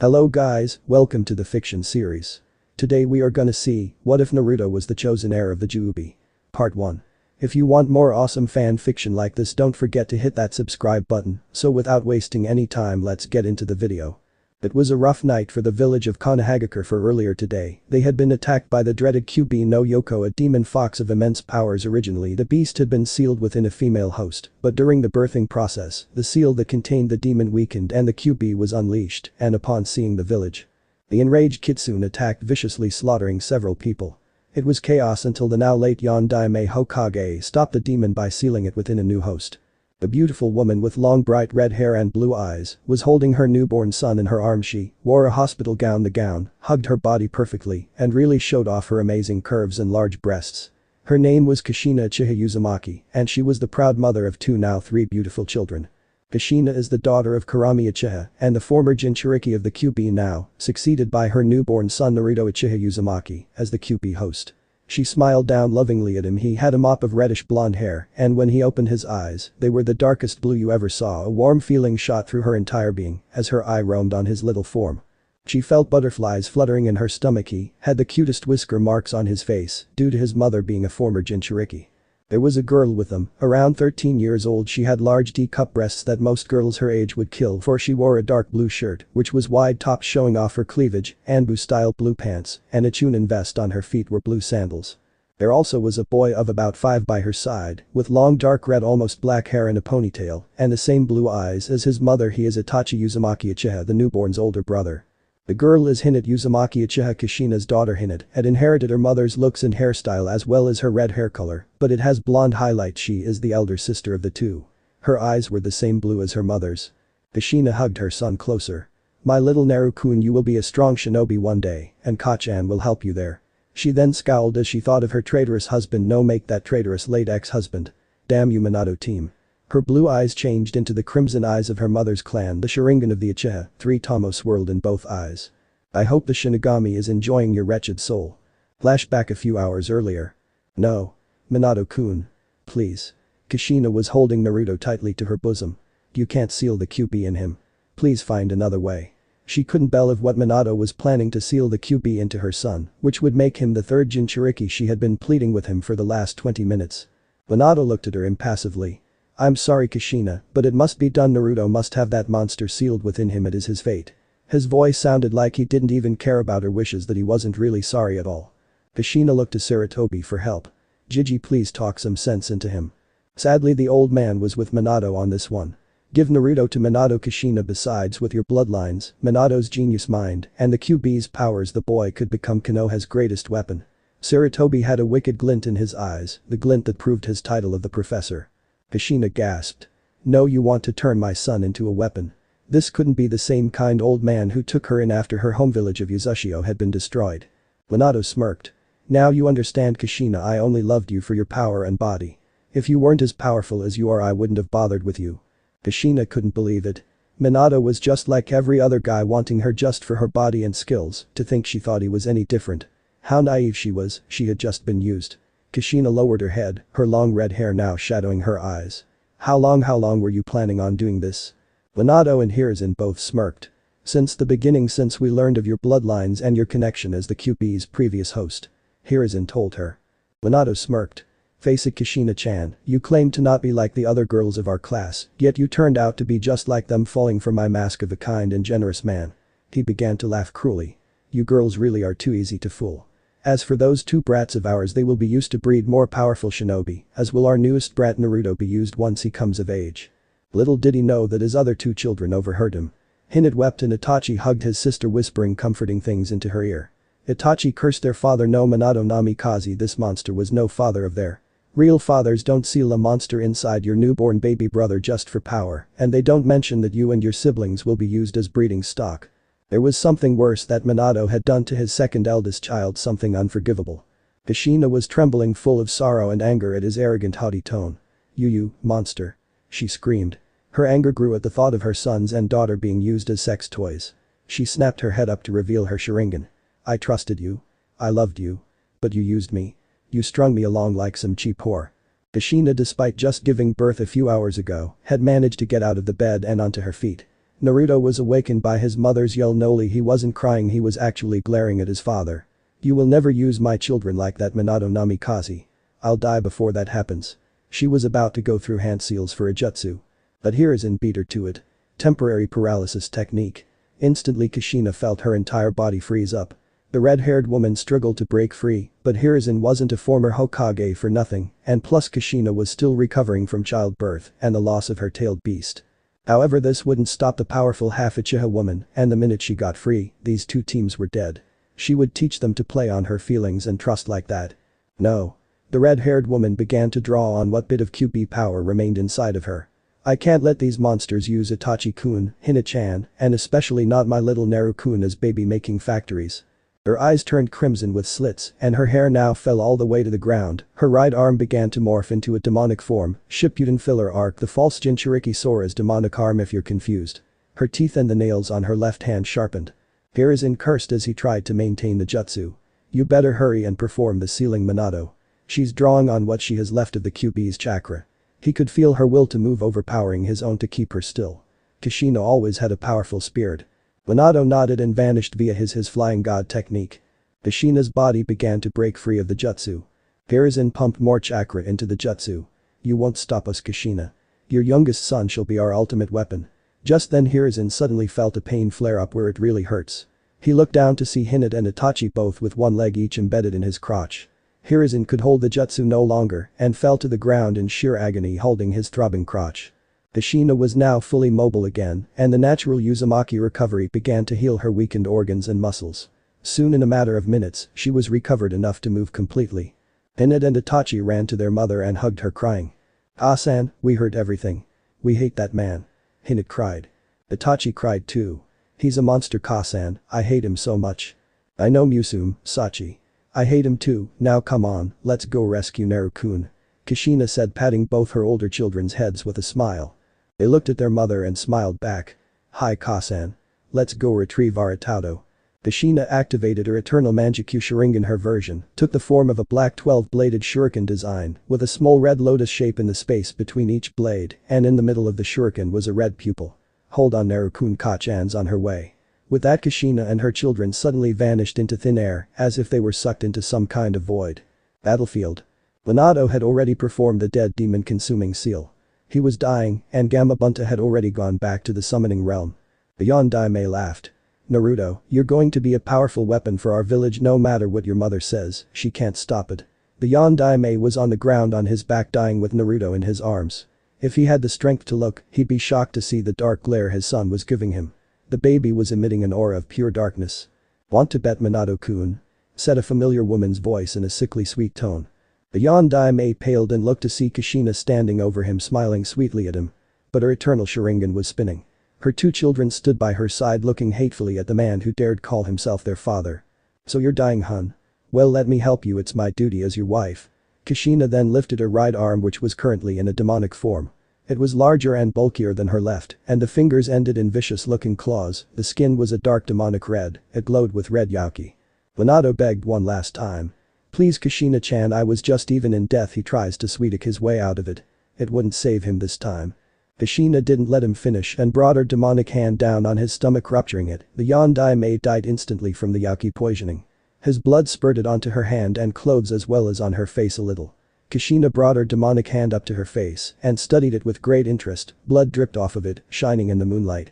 Hello guys, welcome to the fiction series. Today we are gonna see, what if Naruto was the chosen heir of the Juubi? Part 1. If you want more awesome fan fiction like this, don't forget to hit that subscribe button, so without wasting any time, let's get into the video. It was a rough night for the village of Konoha for earlier today. They had been attacked by the dreaded QB no Yoko, a demon fox of immense powers. Originally the beast had been sealed within a female host, but during the birthing process, the seal that contained the demon weakened and the QB was unleashed, and upon seeing the village, the enraged kitsune attacked viciously, slaughtering several people. It was chaos until the now late Yondaime Hokage stopped the demon by sealing it within a new host. The beautiful woman with long bright red hair and blue eyes was holding her newborn son in her arms. She wore a hospital gown. The gown hugged her body perfectly and really showed off her amazing curves and large breasts. Her name was Kushina Uchiha Uzumaki, and she was the proud mother of now three beautiful children. Kushina is the daughter of Kurami Uchiha and the former Jinchuriki of the QB, now succeeded by her newborn son Naruto Uchiha Uzumaki as the QB host. She smiled down lovingly at him. He had a mop of reddish blonde hair, and when he opened his eyes, they were the darkest blue you ever saw. A warm feeling shot through her entire being as her eye roamed on his little form. She felt butterflies fluttering in her stomach. He had the cutest whisker marks on his face due to his mother being a former Jinchuriki. There was a girl with them, around 13 years old. She had large D-cup breasts that most girls her age would kill for. She wore a dark blue shirt, which was wide top showing off her cleavage, Anbu-style blue pants, and a chunin vest. On her feet were blue sandals. There also was a boy of about 5 by her side, with long dark red almost black hair and a ponytail, and the same blue eyes as his mother. He is Itachi Uzumaki Uchiha, the newborn's older brother. The girl is Hinata Uzumaki Uchiha. Kushina's daughter Hinata had inherited her mother's looks and hairstyle as well as her red hair color, but it has blonde highlights. She is the elder sister of the two. Her eyes were the same blue as her mother's. Kushina hugged her son closer. "My little Naru-kun, you will be a strong shinobi one day, and Kachan will help you there." She then scowled as she thought of her traitorous husband. No, make that traitorous late ex-husband. Damn you, Minato team. Her blue eyes changed into the crimson eyes of her mother's clan. The Sharingan of the Uchiha, 3 Tomo swirled in both eyes. "I hope the Shinigami is enjoying your wretched soul." Flashback a few hours earlier. "No. Minato-kun. Please." Kushina was holding Naruto tightly to her bosom. "You can't seal the QB in him. Please find another way." She couldn't believe what Minato was planning, to seal the QB into her son, which would make him the third Jinchuriki. She had been pleading with him for the last 20 minutes. Minato looked at her impassively. "I'm sorry Kushina, but it must be done. Naruto must have that monster sealed within him. It is his fate." His voice sounded like he didn't even care about her wishes, that he wasn't really sorry at all. Kushina looked to Sarutobi for help. "Gigi, please talk some sense into him." Sadly, the old man was with Minato on this one. "Give Naruto to Minato Kushina. Besides, with your bloodlines, Minato's genius mind, and the QB's powers, the boy could become Konoha's greatest weapon." Sarutobi had a wicked glint in his eyes, the glint that proved his title of the professor. Kushina gasped. "No, you want to turn my son into a weapon? This couldn't be the same kind old man who took her in after her home village of Uzushio had been destroyed." Minato smirked. "Now you understand Kushina, I only loved you for your power and body. If you weren't as powerful as you are, I wouldn't have bothered with you." Kushina couldn't believe it. Minato was just like every other guy, wanting her just for her body and skills. To think she thought he was any different. How naive she was, she had just been used. Kushina lowered her head, her long red hair now shadowing her eyes. How long were you planning on doing this?" Minato and Hiruzen both smirked. "Since the beginning, since we learned of your bloodlines and your connection as the QB's previous host," Hiruzen told her. Minato smirked. "Face it Kushina-chan, you claim to not be like the other girls of our class, yet you turned out to be just like them, falling for my mask of a kind and generous man." He began to laugh cruelly. "You girls really are too easy to fool. As for those 2 brats of ours, they will be used to breed more powerful shinobi, as will our newest brat Naruto be used once he comes of age." Little did he know that his other 2 children overheard him. Hinata wept and Itachi hugged his sister, whispering comforting things into her ear. Itachi cursed their father. "No, Minato Namikaze, this monster was no father of their. Real fathers don't seal a monster inside your newborn baby brother just for power, and they don't mention that you and your siblings will be used as breeding stock." There was something worse that Minato had done to his second eldest child, something unforgivable. Kushina was trembling, full of sorrow and anger at his arrogant, haughty tone. You monster." She screamed. Her anger grew at the thought of her sons and daughter being used as sex toys. She snapped her head up to reveal her Sharingan. "I trusted you. I loved you. But you used me. You strung me along like some cheap whore." Kushina, despite just giving birth a few hours ago, had managed to get out of the bed and onto her feet. Naruto was awakened by his mother's yell. Noli, he wasn't crying, he was actually glaring at his father. You will never use my children like that, Minato namikaze. I'll die before that happens. She was about to go through hand seals for a jutsu. But Hiruzen beat her to it. Temporary paralysis technique. Instantly Kushina felt her entire body freeze up. The red-haired woman struggled to break free, but Hiruzen wasn't a former Hokage for nothing, and plus Kushina was still recovering from childbirth and the loss of her tailed beast. However, this wouldn't stop the powerful half-Uchiha woman, and the minute she got free, these two teams were dead. She would teach them to play on her feelings and trust like that. No. The red-haired woman began to draw on what bit of QB power remained inside of her. I can't let these monsters use Itachi-kun, Hina-chan, and especially not my little Naru-kun as baby-making factories. Her eyes turned crimson with slits, and her hair now fell all the way to the ground. Her right arm began to morph into a demonic form. Shippuden filler arc, the false Jinchuriki Sora's demonic arm if you're confused. Her teeth and the nails on her left hand sharpened. Hiruzen cursed as he tried to maintain the jutsu. You better hurry and perform the sealing, Minato. She's drawing on what she has left of the QB's chakra. He could feel her will to move, overpowering his own to keep her still. Kushina always had a powerful spirit. Minato nodded and vanished via his flying god technique. Kushina's body began to break free of the jutsu. Hiruzen pumped more chakra into the jutsu. You won't stop us, Kushina. Your youngest son shall be our ultimate weapon. Just then Hiruzen suddenly felt a pain flare up where it really hurts. He looked down to see Hinata and Itachi both with one leg each embedded in his crotch. Hiruzen could hold the jutsu no longer and fell to the ground in sheer agony, holding his throbbing crotch. Kushina was now fully mobile again, and the natural Uzumaki recovery began to heal her weakened organs and muscles. Soon, in a matter of minutes, she was recovered enough to move completely. Hinata and Itachi ran to their mother and hugged her, crying. "Ah-san, we heard everything. We hate that man." Hinata cried. Itachi cried too. "He's a monster, Ka-san, I hate him so much." "I know, Musum, Sachi. I hate him too. Now come on, let's go rescue Naru-kun," Kushina said, patting both her older children's heads with a smile. They looked at their mother and smiled back. "Hi, Ka-san. Let's go retrieve our Itato." Kushina activated her eternal Manjikyu Sharingan. Her version took the form of a black 12-bladed shuriken design with a small red lotus shape in the space between each blade, and in the middle of the shuriken was a red pupil. "Hold on, Naru-kun, Ka-chan's on her way." With that, Kushina and her children suddenly vanished into thin air as if they were sucked into some kind of void. Battlefield. Minato had already performed the dead demon-consuming seal. He was dying, and Gamabunta had already gone back to the summoning realm. The Yondaime laughed. "Naruto, you're going to be a powerful weapon for our village no matter what your mother says, she can't stop it." The Yondaime was on the ground on his back, dying with Naruto in his arms. If he had the strength to look, he'd be shocked to see the dark glare his son was giving him. The baby was emitting an aura of pure darkness. "Want to bet, Minato-kun?" said a familiar woman's voice in a sickly sweet tone. The Yondaime paled and looked to see Kushina standing over him, smiling sweetly at him. But her eternal Sharingan was spinning. Her two children stood by her side, looking hatefully at the man who dared call himself their father. "So you're dying, hun? Well, let me help you, it's my duty as your wife." Kushina then lifted her right arm, which was currently in a demonic form. It was larger and bulkier than her left, and the fingers ended in vicious-looking claws. The skin was a dark demonic red, it glowed with red yauki. Minato begged one last time. "Please, Kushina-chan, I was just even in death." He tries to sweetik his way out of it. It wouldn't save him this time. Kushina didn't let him finish and brought her demonic hand down on his stomach, rupturing it. The Yondaime died instantly from the yauki poisoning. His blood spurted onto her hand and clothes as well as on her face a little. Kushina brought her demonic hand up to her face and studied it with great interest. Blood dripped off of it, shining in the moonlight.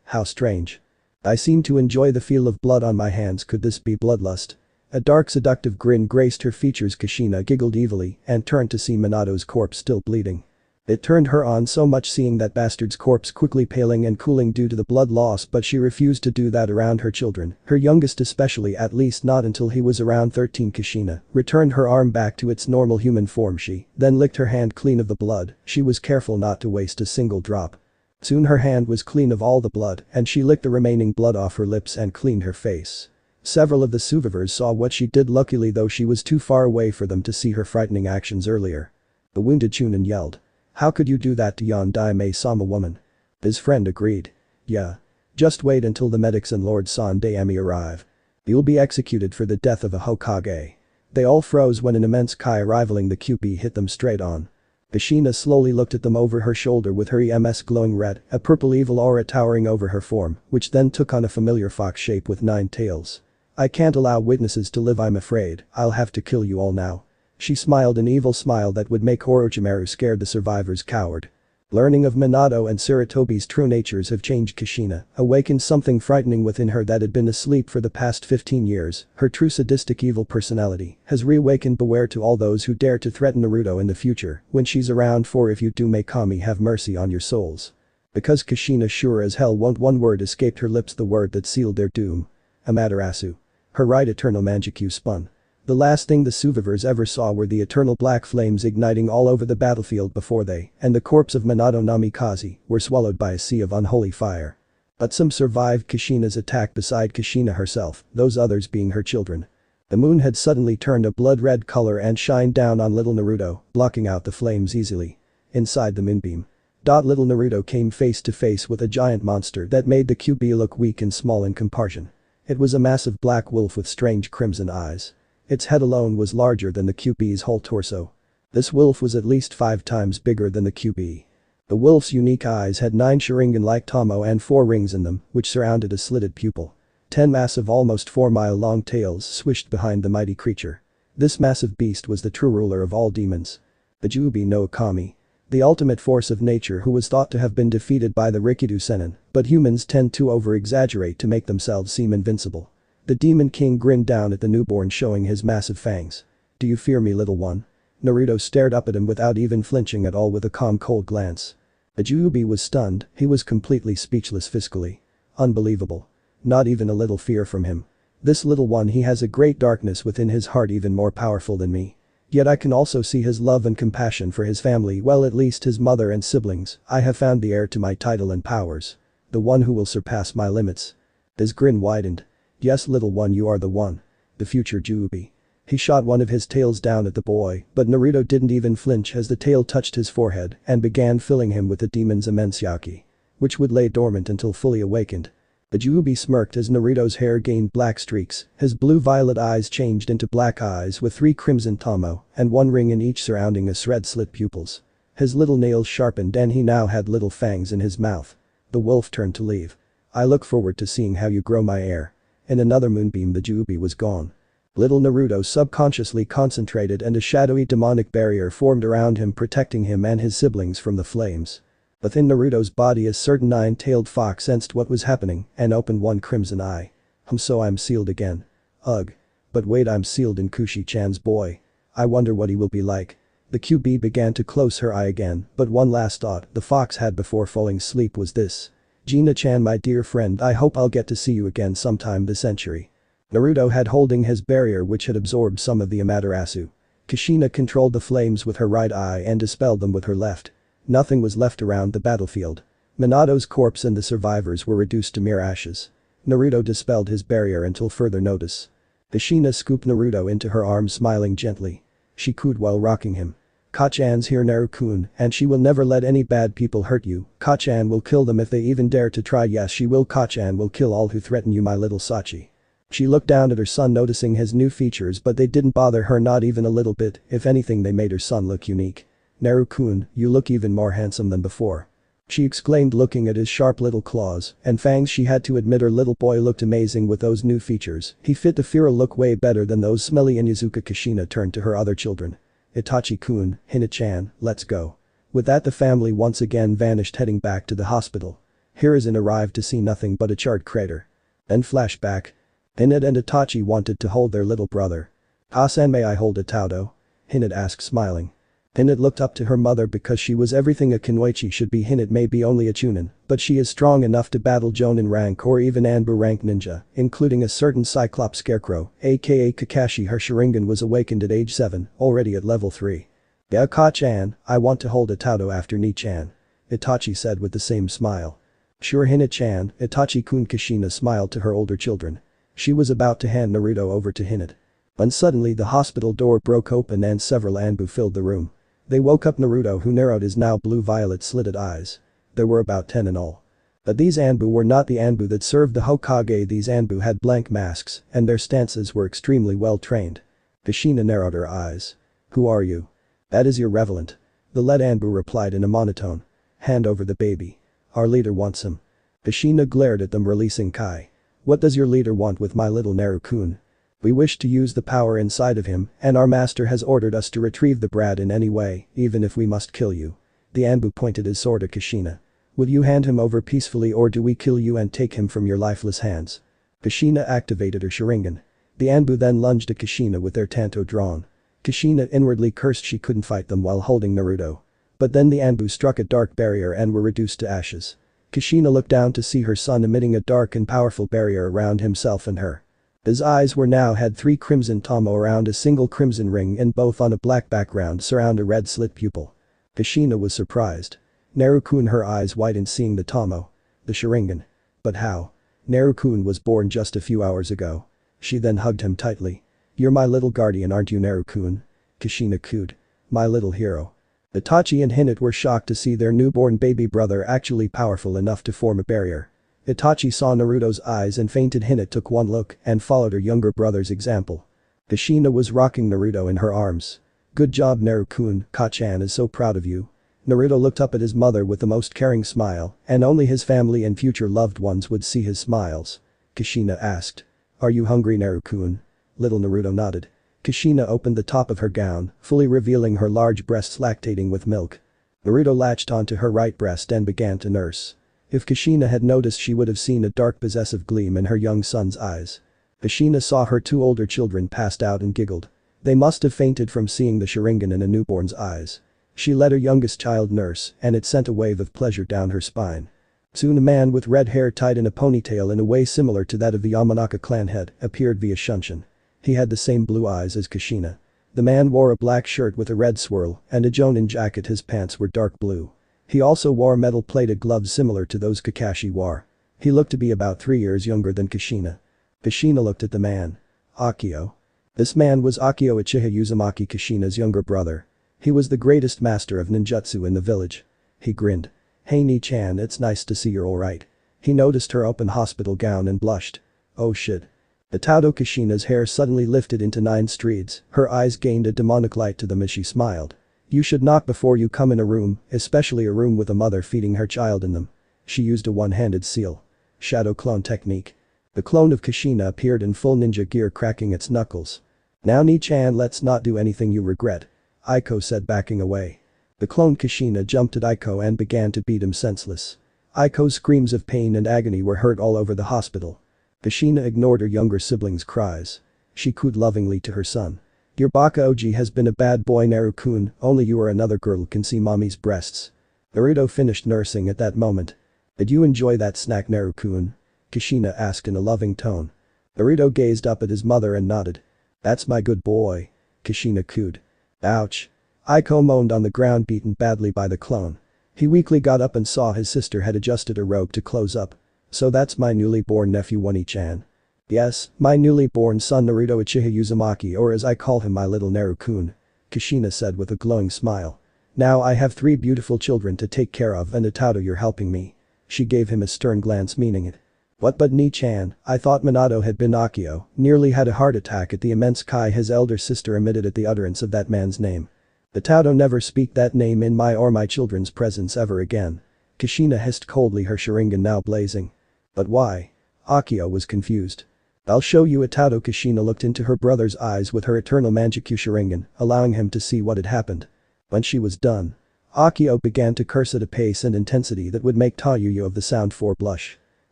How strange. I seem to enjoy the feel of blood on my hands. Could this be bloodlust? A dark seductive grin graced her features. Kushina giggled evilly and turned to see Minato's corpse still bleeding. It turned her on so much seeing that bastard's corpse quickly paling and cooling due to the blood loss, but she refused to do that around her children, her youngest especially, at least not until he was around 13. Kushina returned her arm back to its normal human form. She then licked her hand clean of the blood. She was careful not to waste a single drop. Soon her hand was clean of all the blood, and she licked the remaining blood off her lips and cleaned her face. Several of the survivors saw what she did, luckily though she was too far away for them to see her frightening actions earlier. The wounded Chunin yelled. "How could you do that to Yondaime-sama, woman?" His friend agreed. "Yeah. Just wait until the medics and Lord Sandaime arrive. You'll be executed for the death of a Hokage." They all froze when an immense Kai rivaling the QP hit them straight on. Kushina slowly looked at them over her shoulder with her EMS glowing red, a purple evil aura towering over her form, which then took on a familiar fox shape with 9 tails. I can't allow witnesses to live, I'm afraid, I'll have to kill you all now. She smiled an evil smile that would make Orochimaru scared the survivors coward. Learning of Minato and Sarutobi's true natures have changed Kushina, awakened something frightening within her that had been asleep for the past 15 years, her true sadistic evil personality has reawakened. Beware to all those who dare to threaten Naruto in the future when she's around, for if you do may Kami have mercy on your souls. Because Kushina sure as hell won't, one word escaped her lips, the word that sealed their doom. Amaterasu. Her right eternal Mangekyou spun. The last thing the survivors ever saw were the eternal black flames igniting all over the battlefield before they and the corpse of Minato Namikaze were swallowed by a sea of unholy fire. But some survived Kushina's attack beside Kushina herself, those others being her children. The moon had suddenly turned a blood red color and shined down on little Naruto, blocking out the flames easily. Inside the moonbeam. Little Naruto came face to face with a giant monster that made the QB look weak and small in comparison. It was a massive black wolf with strange crimson eyes. Its head alone was larger than the QB's whole torso. This wolf was at least 5 times bigger than the QB. The wolf's unique eyes had 9 Sharingan-like tomo and 4 rings in them, which surrounded a slitted pupil. 10 massive almost 4-mile-long tails swished behind the mighty creature. This massive beast was the true ruler of all demons. The Juubi no Kami. The ultimate force of nature, who was thought to have been defeated by the Rikido Sennin, but humans tend to over-exaggerate to make themselves seem invincible. The Demon King grinned down at the newborn, showing his massive fangs. Do you fear me, little one? Naruto stared up at him without even flinching at all, with a calm cold glance. The Juubi was stunned, he was completely speechless physically. Unbelievable. Not even a little fear from him. This little one, he has a great darkness within his heart, even more powerful than me. Yet I can also see his love and compassion for his family, well, at least his mother and siblings. I have found the heir to my title and powers. The one who will surpass my limits. His grin widened. Yes, little one, you are the one. The future Juubi. He shot one of his tails down at the boy, but Naruto didn't even flinch as the tail touched his forehead and began filling him with the demon's immense yaki, which would lay dormant until fully awakened. The Juubi smirked as Naruto's hair gained black streaks, his blue-violet eyes changed into black eyes with 3 crimson tomo and 1 ring in each surrounding his red-slit pupils. His little nails sharpened and he now had little fangs in his mouth. The wolf turned to leave. I look forward to seeing how you grow, my heir. In another moonbeam, the Juubi was gone. Little Naruto subconsciously concentrated and a shadowy demonic barrier formed around him, protecting him and his siblings from the flames. Within Naruto's body, a certain 9-tailed fox sensed what was happening and opened 1 crimson eye. So I'm sealed again. Ugh. But wait, I'm sealed in Kushi-chan's boy. I wonder what he will be like. The QB began to close her eye again, but one last thought the fox had before falling asleep was this. Gina-chan, my dear friend, I hope I'll get to see you again sometime this century. Naruto had holding his barrier, which had absorbed some of the Amaterasu. Kushina controlled the flames with her right eye and dispelled them with her left. Nothing was left around the battlefield. Minato's corpse and the survivors were reduced to mere ashes. Naruto dispelled his barrier until further notice. Kushina scooped Naruto into her arms, smiling gently. She cooed while rocking him. Kachan's here, Naru-kun, and she will never let any bad people hurt you. Kachan will kill them if they even dare to try. Yes, she will. Kachan will kill all who threaten you, my little Sachi. She looked down at her son, noticing his new features, but they didn't bother her, not even a little bit. If anything, they made her son look unique. Naru-kun, you look even more handsome than before. She exclaimed, looking at his sharp little claws and fangs. She had to admit her little boy looked amazing with those new features. He fit the feral look way better than those smelly Inuzuka. Kushina turned to her other children. Itachi-kun, Hinata-chan, let's go. With that, the family once again vanished, heading back to the hospital. Hiruzen arrived to see nothing but a charred crater. Then flashback. Hinata and Itachi wanted to hold their little brother. "Ah-san, may I hold Itato?" Hinata asked, smiling. Hinata looked up to her mother because she was everything a Kunoichi should be. Hinata may be only a chunin, but she is strong enough to battle Jonin rank or even Anbu rank ninja, including a certain Cyclops Scarecrow, aka Kakashi. Her Sharingan was awakened at age 7, already at level 3. "Yeah, Ka-chan, I want to hold Itato after Ni-chan," Itachi said with the same smile. "Sure, Hinata-chan," Itachi-kun. Kushina smiled to her older children. She was about to hand Naruto over to Hinata. When suddenly the hospital door broke open and several Anbu filled the room. They woke up Naruto, who narrowed his now blue-violet slitted eyes. There were about 10 in all. But these Anbu were not the Anbu that served the Hokage. These Anbu had blank masks and their stances were extremely well trained. Kushina narrowed her eyes. "Who are you?" "That is irrelevant." The lead Anbu replied in a monotone. Hand over the baby. Our leader wants him. Kushina glared at them, releasing Kai. What does your leader want with my little Naru-kun? We wish to use the power inside of him, and our master has ordered us to retrieve the brat in any way, even if we must kill you. The Anbu pointed his sword at Kushina. Will you hand him over peacefully, or do we kill you and take him from your lifeless hands? Kushina activated her Sharingan. The Anbu then lunged at Kushina with their tanto drawn. Kushina inwardly cursed she couldn't fight them while holding Naruto. But then the Anbu struck a dark barrier and were reduced to ashes. Kushina looked down to see her son emitting a dark and powerful barrier around himself and her. His eyes were now had 3 crimson tomo around a single crimson ring, and both on a black background surround a red slit pupil. Kushina was surprised. Naru-kun, her eyes widened seeing the tomo. The Sharingan. But how? Naru-kun was born just a few hours ago. She then hugged him tightly. You're my little guardian, aren't you, Naru-kun? Kushina cooed. My little hero. Itachi and Hinata were shocked to see their newborn baby brother actually powerful enough to form a barrier. Itachi saw Naruto's eyes and fainted. Hinata took one look and followed her younger brother's example. Kushina was rocking Naruto in her arms. Good job, Naru-kun, Ka-chan is so proud of you. Naruto looked up at his mother with the most caring smile, and only his family and future loved ones would see his smiles. Kushina asked. Are you hungry, Naru-kun? Little Naruto nodded. Kushina opened the top of her gown, fully revealing her large breasts lactating with milk. Naruto latched onto her right breast and began to nurse. If Kushina had noticed, she would have seen a dark possessive gleam in her young son's eyes. Kushina saw her 2 older children passed out and giggled. They must have fainted from seeing the Sharingan in a newborn's eyes. She let her youngest child nurse, and it sent a wave of pleasure down her spine. Soon a man with red hair tied in a ponytail in a way similar to that of the Yamanaka clan head appeared via Shunshin. He had the same blue eyes as Kushina. The man wore a black shirt with a red swirl and a jonin jacket. His pants were dark blue. He also wore metal-plated gloves similar to those Kakashi wore. He looked to be about 3 years younger than Kushina. Kushina looked at the man. Akio. This man was Akio Uchiha, Uzumaki Kushina's younger brother. He was the greatest master of ninjutsu in the village. He grinned. Hey Ni-chan, it's nice to see you're alright. He noticed her open hospital gown and blushed. Oh shit. Itato Kushina's hair suddenly lifted into 9 streets, her eyes gained a demonic light to them as she smiled. You should knock before you come in a room, especially a room with a mother feeding her child in them. She used a one-handed seal. Shadow clone technique. The clone of Kushina appeared in full ninja gear, cracking its knuckles. Now Ni-chan, let's not do anything you regret. Aiko said, backing away. The clone Kushina jumped at Aiko and began to beat him senseless. Aiko's screams of pain and agony were heard all over the hospital. Kushina ignored her younger siblings' cries. She cooed lovingly to her son. Your Baka Oji has been a bad boy, Naru-kun, only you or another girl can see mommy's breasts. Naruto finished nursing at that moment. Did you enjoy that snack, Naru-kun? Kushina asked in a loving tone. Naruto gazed up at his mother and nodded. That's my good boy. Kushina cooed. Ouch. Aiko moaned on the ground, beaten badly by the clone. He weakly got up and saw his sister had adjusted her robe to close up. So that's my newly born nephew Wani-chan. Yes, my newly born son Naruto Uchiha Uzumaki, or as I call him, my little Naru-kun. Kushina said with a glowing smile. Now I have 3 beautiful children to take care of, and Itato, you're helping me. She gave him a stern glance, meaning it. What, but Ni-chan, I thought Minato had been Akio, nearly had a heart attack at the immense cry his elder sister emitted at the utterance of that man's name. Itato, never speak that name in my or my children's presence ever again. Kushina hissed coldly, her Sharingan now blazing. But why? Akio was confused. I'll show you, Itato. Kushina looked into her brother's eyes with her eternal Manjikyu Sharingan, allowing him to see what had happened. When she was done, Akio began to curse at a pace and intensity that would make Tayuyo of the Sound 4 blush.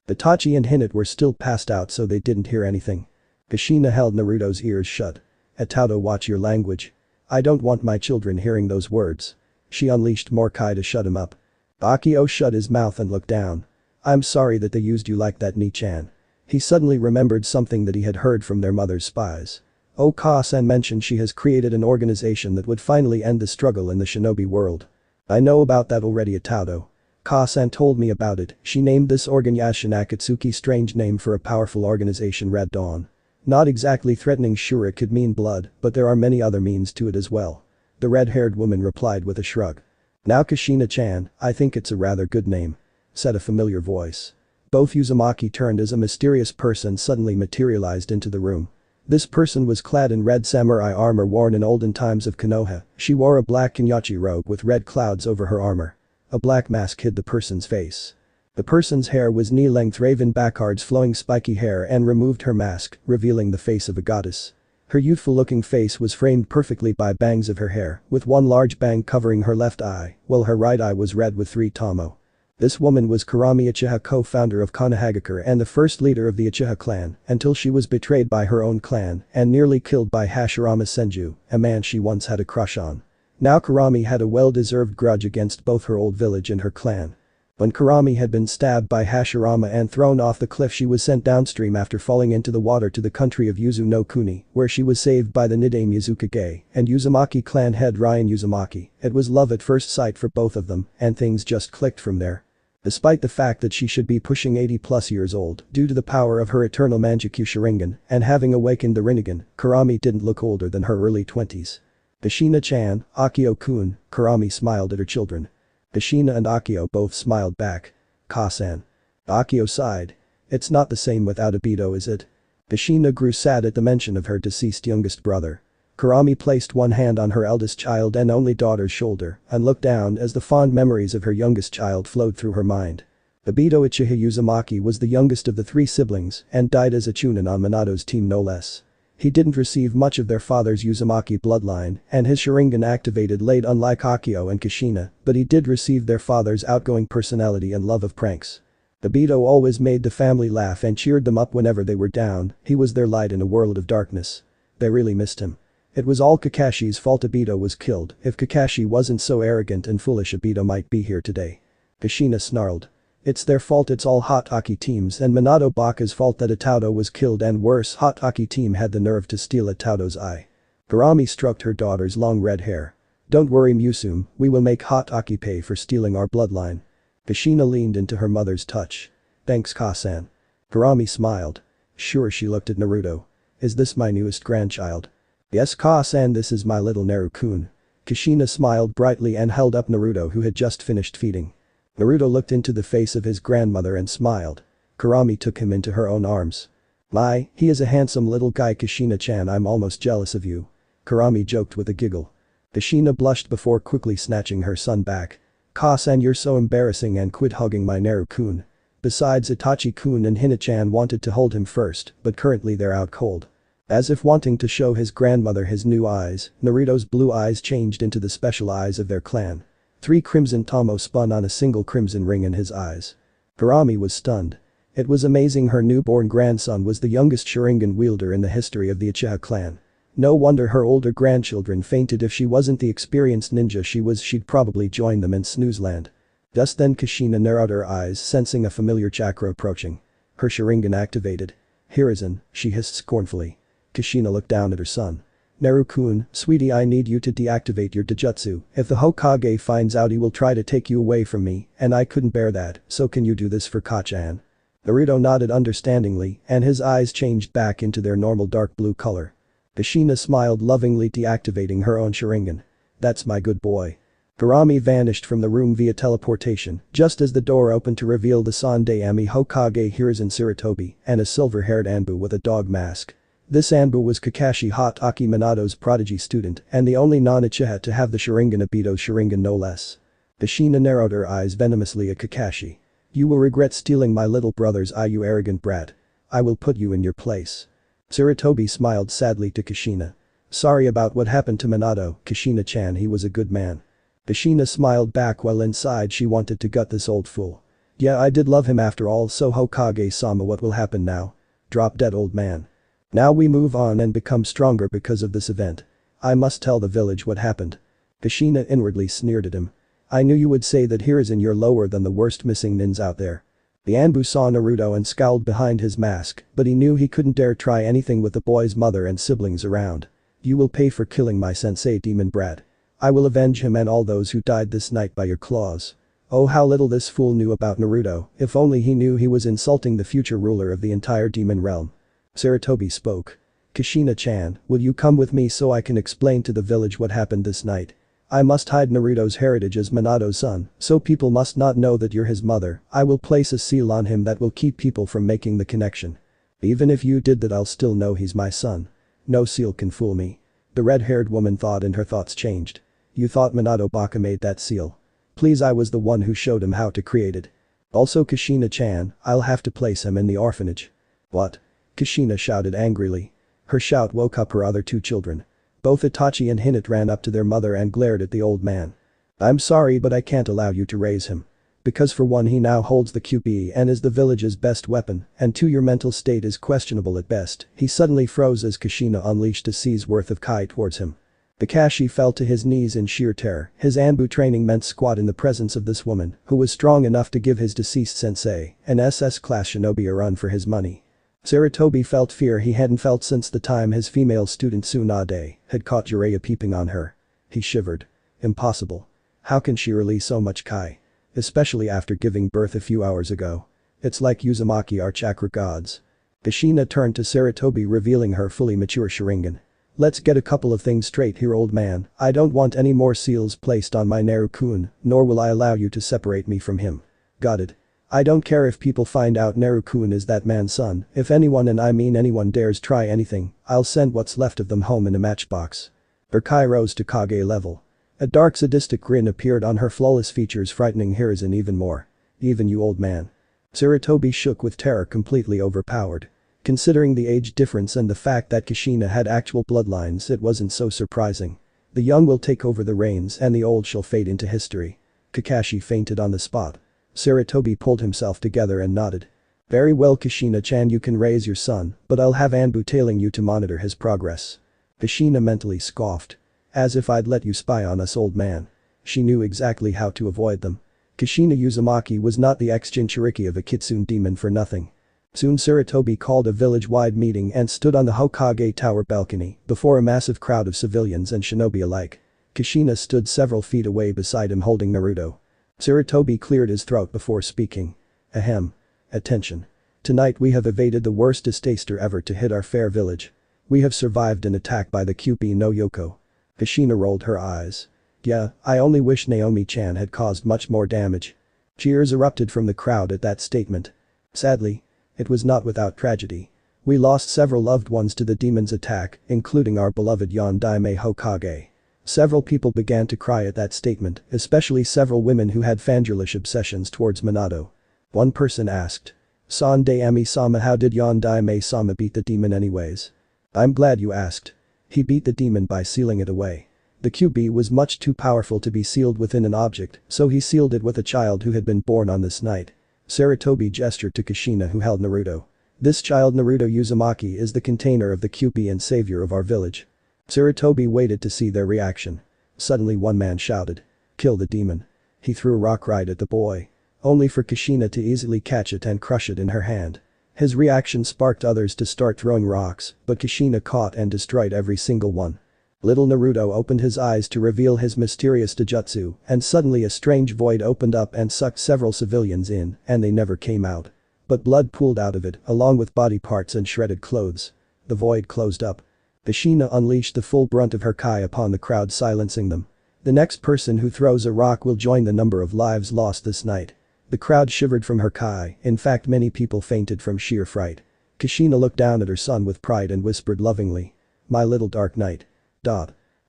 Itachi and Hinata were still passed out, so they didn't hear anything. Kushina held Naruto's ears shut. Itato, watch your language. I don't want my children hearing those words. She unleashed more Kai to shut him up. Akio shut his mouth and looked down. I'm sorry that they used you like that, Ni-chan. He suddenly remembered something that he had heard from their mother's spies. Oh, Ka-san mentioned she has created an organization that would finally end the struggle in the shinobi world. I know about that already, Itato. Ka-san told me about it. She named this organization Akatsuki, strange name for a powerful organization, Red Dawn. Not exactly threatening, sure, it could mean blood, but there are many other means to it as well. The red-haired woman replied with a shrug. Now Kushina-chan, I think it's a rather good name, said a familiar voice. Both Uzumaki turned as a mysterious person suddenly materialized into the room. This person was clad in red samurai armor worn in olden times of Konoha. She wore a black kinyachi robe with red clouds over her armor. A black mask hid the person's face. The person's hair was knee-length raven backwards flowing spiky hair and removed her mask, revealing the face of a goddess. Her youthful-looking face was framed perfectly by bangs of her hair, with one large bang covering her left eye, while her right eye was red with 3 tomo. This woman was Kurami Uchiha, co-founder of Konohagakure and the first leader of the Uchiha clan, until she was betrayed by her own clan and nearly killed by Hashirama Senju, a man she once had a crush on. Now Kurami had a well-deserved grudge against both her old village and her clan. When Kurami had been stabbed by Hashirama and thrown off the cliff, she was sent downstream after falling into the water to the country of Yuzu no Kuni, where she was saved by the Nidame Yuzukage and Uzumaki clan head Ryan Uzumaki. It was love at first sight for both of them, and things just clicked from there. Despite the fact that she should be pushing 80+ years old due to the power of her eternal Manjikyu Sharingan and having awakened the Rinnegan, Kurami didn't look older than her early 20s. Kushina-chan, Akio-kun, Kurami smiled at her children. Kushina and Akio both smiled back. Ka-san. Akio sighed. It's not the same without Obito, is it? Kushina grew sad at the mention of her deceased youngest brother. Kurami placed one hand on her eldest child and only daughter's shoulder and looked down as the fond memories of her youngest child flowed through her mind. Obito Uchiha Uzumaki was the youngest of the 3 siblings and died as a chunin on Minato's team no less. He didn't receive much of their father's Uzumaki bloodline, and his Sharingan activated late unlike Akio and Kushina, but he did receive their father's outgoing personality and love of pranks. Obito always made the family laugh and cheered them up whenever they were down. He was their light in a world of darkness. They really missed him. It was all Kakashi's fault Obito was killed. If Kakashi wasn't so arrogant and foolish, Obito might be here today. Kushina snarled. It's their fault, it's all Hotaki team's and Minato Baka's fault that Itaudo was killed, and worse, Hotaki team had the nerve to steal Itaudo's eye. Kurami stroked her daughter's long red hair. Don't worry Musume, we will make Hotaki pay for stealing our bloodline. Kushina leaned into her mother's touch. Thanks Ka-san. Kurami smiled. Sure. She looked at Naruto. Is this my newest grandchild? Yes Ka-san, this is my little Naru-kun. Kushina smiled brightly and held up Naruto, who had just finished feeding. Naruto looked into the face of his grandmother and smiled. Kurami took him into her own arms. My, he is a handsome little guy Kushina-chan, I'm almost jealous of you. Kurami joked with a giggle. Kushina blushed before quickly snatching her son back. Ka-san, you're so embarrassing, and quit hugging my Naru-kun. Besides, Itachi-kun and Hina-chan wanted to hold him first, but currently they're out cold. As if wanting to show his grandmother his new eyes, Naruto's blue eyes changed into the special eyes of their clan. 3 crimson tomo spun on a single crimson ring in his eyes. Kurami was stunned. It was amazing, her newborn grandson was the youngest Sharingan wielder in the history of the Uchiha clan. No wonder her older grandchildren fainted. If she wasn't the experienced ninja she was, she'd probably join them in snoozeland. Just then Kushina narrowed her eyes, sensing a familiar chakra approaching. Her Sharingan activated. Hiruzen, she hissed scornfully. Kushina looked down at her son. Naru-kun, sweetie, I need you to deactivate your Dojutsu. If the Hokage finds out, he will try to take you away from me, and I couldn't bear that, so can you do this for Ka-chan? Naruto nodded understandingly, and his eyes changed back into their normal dark blue color. Kushina smiled lovingly, deactivating her own Sharingan. That's my good boy. Kurami vanished from the room via teleportation, just as the door opened to reveal the Sandaime Hokage Hiruzen Sarutobi and a silver-haired Anbu with a dog mask. This Anbu was Kakashi Hotaki Minato's prodigy student and the only non-Uchiha to have the Sharingan, Obito's Sharingan no less. Kushina narrowed her eyes venomously at Kakashi. You will regret stealing my little brother's eye, you arrogant brat. I will put you in your place. Sarutobi smiled sadly to Kushina. Sorry about what happened to Minato, Kushina-chan, he was a good man. Kushina smiled back while inside she wanted to gut this old fool. Yeah, I did love him after all, so Hokage-sama, what will happen now? Drop dead, old man. Now we move on and become stronger because of this event. I must tell the village what happened. Kushina inwardly sneered at him. I knew you would say that Hiruzen, you're lower than the worst missing nins out there. The Anbu saw Naruto and scowled behind his mask, but he knew he couldn't dare try anything with the boy's mother and siblings around. You will pay for killing my sensei, demon brat. I will avenge him and all those who died this night by your claws. Oh, how little this fool knew about Naruto. If only he knew he was insulting the future ruler of the entire demon realm. Sarutobi spoke. Kushina-chan, will you come with me so I can explain to the village what happened this night? I must hide Naruto's heritage as Minato's son, so people must not know that you're his mother. I will place a seal on him that will keep people from making the connection. Even if you did that, I'll still know he's my son. No seal can fool me. The red-haired woman thought and her thoughts changed. You thought Minato Baka made that seal. Please, I was the one who showed him how to create it. Also Kushina-chan, I'll have to place him in the orphanage. What? Kushina shouted angrily. Her shout woke up her other two children. Both Itachi and Hinata ran up to their mother and glared at the old man. I'm sorry, but I can't allow you to raise him. Because for one, he now holds the QP and is the village's best weapon, and two, your mental state is questionable at best. He suddenly froze as Kushina unleashed a C's worth of Kai towards him. Kakashi fell to his knees in sheer terror. His Anbu training meant squat in the presence of this woman, who was strong enough to give his deceased sensei, an SS-class shinobi, a run for his money. Sarutobi felt fear he hadn't felt since the time his female student Tsunade had caught Jiraiya peeping on her. He shivered. Impossible. How can she release so much Kai? Especially after giving birth a few hours ago. It's like Uzumaki are chakra gods. Kushina turned to Sarutobi, revealing her fully mature Sharingan. Let's get a couple of things straight here, old man. I don't want any more seals placed on my Naru-kun, nor will I allow you to separate me from him. Got it? I don't care if people find out Naru-kun is that man's son. If anyone, and I mean anyone, dares try anything, I'll send what's left of them home in a matchbox. Her Kai rose to Kage level. A dark sadistic grin appeared on her flawless features, frightening Hiruzen even more. Even you, old man. Sarutobi shook with terror, completely overpowered. Considering the age difference and the fact that Kushina had actual bloodlines, it wasn't so surprising. The young will take over the reins and the old shall fade into history. Kakashi fainted on the spot. Sarutobi pulled himself together and nodded. Very well, Kushina-chan, you can raise your son, but I'll have Anbu tailing you to monitor his progress. Kushina mentally scoffed. As if I'd let you spy on us, old man. She knew exactly how to avoid them. Kushina Uzumaki was not the ex-Jinchuriki of a Kitsune demon for nothing. Soon Sarutobi called a village-wide meeting and stood on the Hokage Tower balcony before a massive crowd of civilians and shinobi alike. Kushina stood several feet away beside him holding Naruto. Sarutobi cleared his throat before speaking. Ahem. Attention. Tonight we have evaded the worst disaster ever to hit our fair village. We have survived an attack by the QP no Yoko. Kushina rolled her eyes. Yeah, I only wish Naomi-chan had caused much more damage. Cheers erupted from the crowd at that statement. Sadly, it was not without tragedy. We lost several loved ones to the demon's attack, including our beloved Yondaime Hokage. Several people began to cry at that statement, especially several women who had fangirlish obsessions towards Minato. One person asked. Sandaemi-sama, how did Yondaime-sama beat the demon anyways? I'm glad you asked. He beat the demon by sealing it away. The QB was much too powerful to be sealed within an object, so he sealed it with a child who had been born on this night. Sarutobi gestured to Kushina, who held Naruto. This child, Naruto Uzumaki, is the container of the QB and savior of our village. Sarutobi waited to see their reaction. Suddenly one man shouted. Kill the demon. He threw a rock right at the boy. Only for Kushina to easily catch it and crush it in her hand. His reaction sparked others to start throwing rocks, but Kushina caught and destroyed every single one. Little Naruto opened his eyes to reveal his mysterious taijutsu, and suddenly a strange void opened up and sucked several civilians in, and they never came out. But blood pooled out of it, along with body parts and shredded clothes. The void closed up. Kushina unleashed the full brunt of her Kai upon the crowd, silencing them. The next person who throws a rock will join the number of lives lost this night. The crowd shivered from her Kai, in fact many people fainted from sheer fright. Kushina looked down at her son with pride and whispered lovingly. My little dark knight.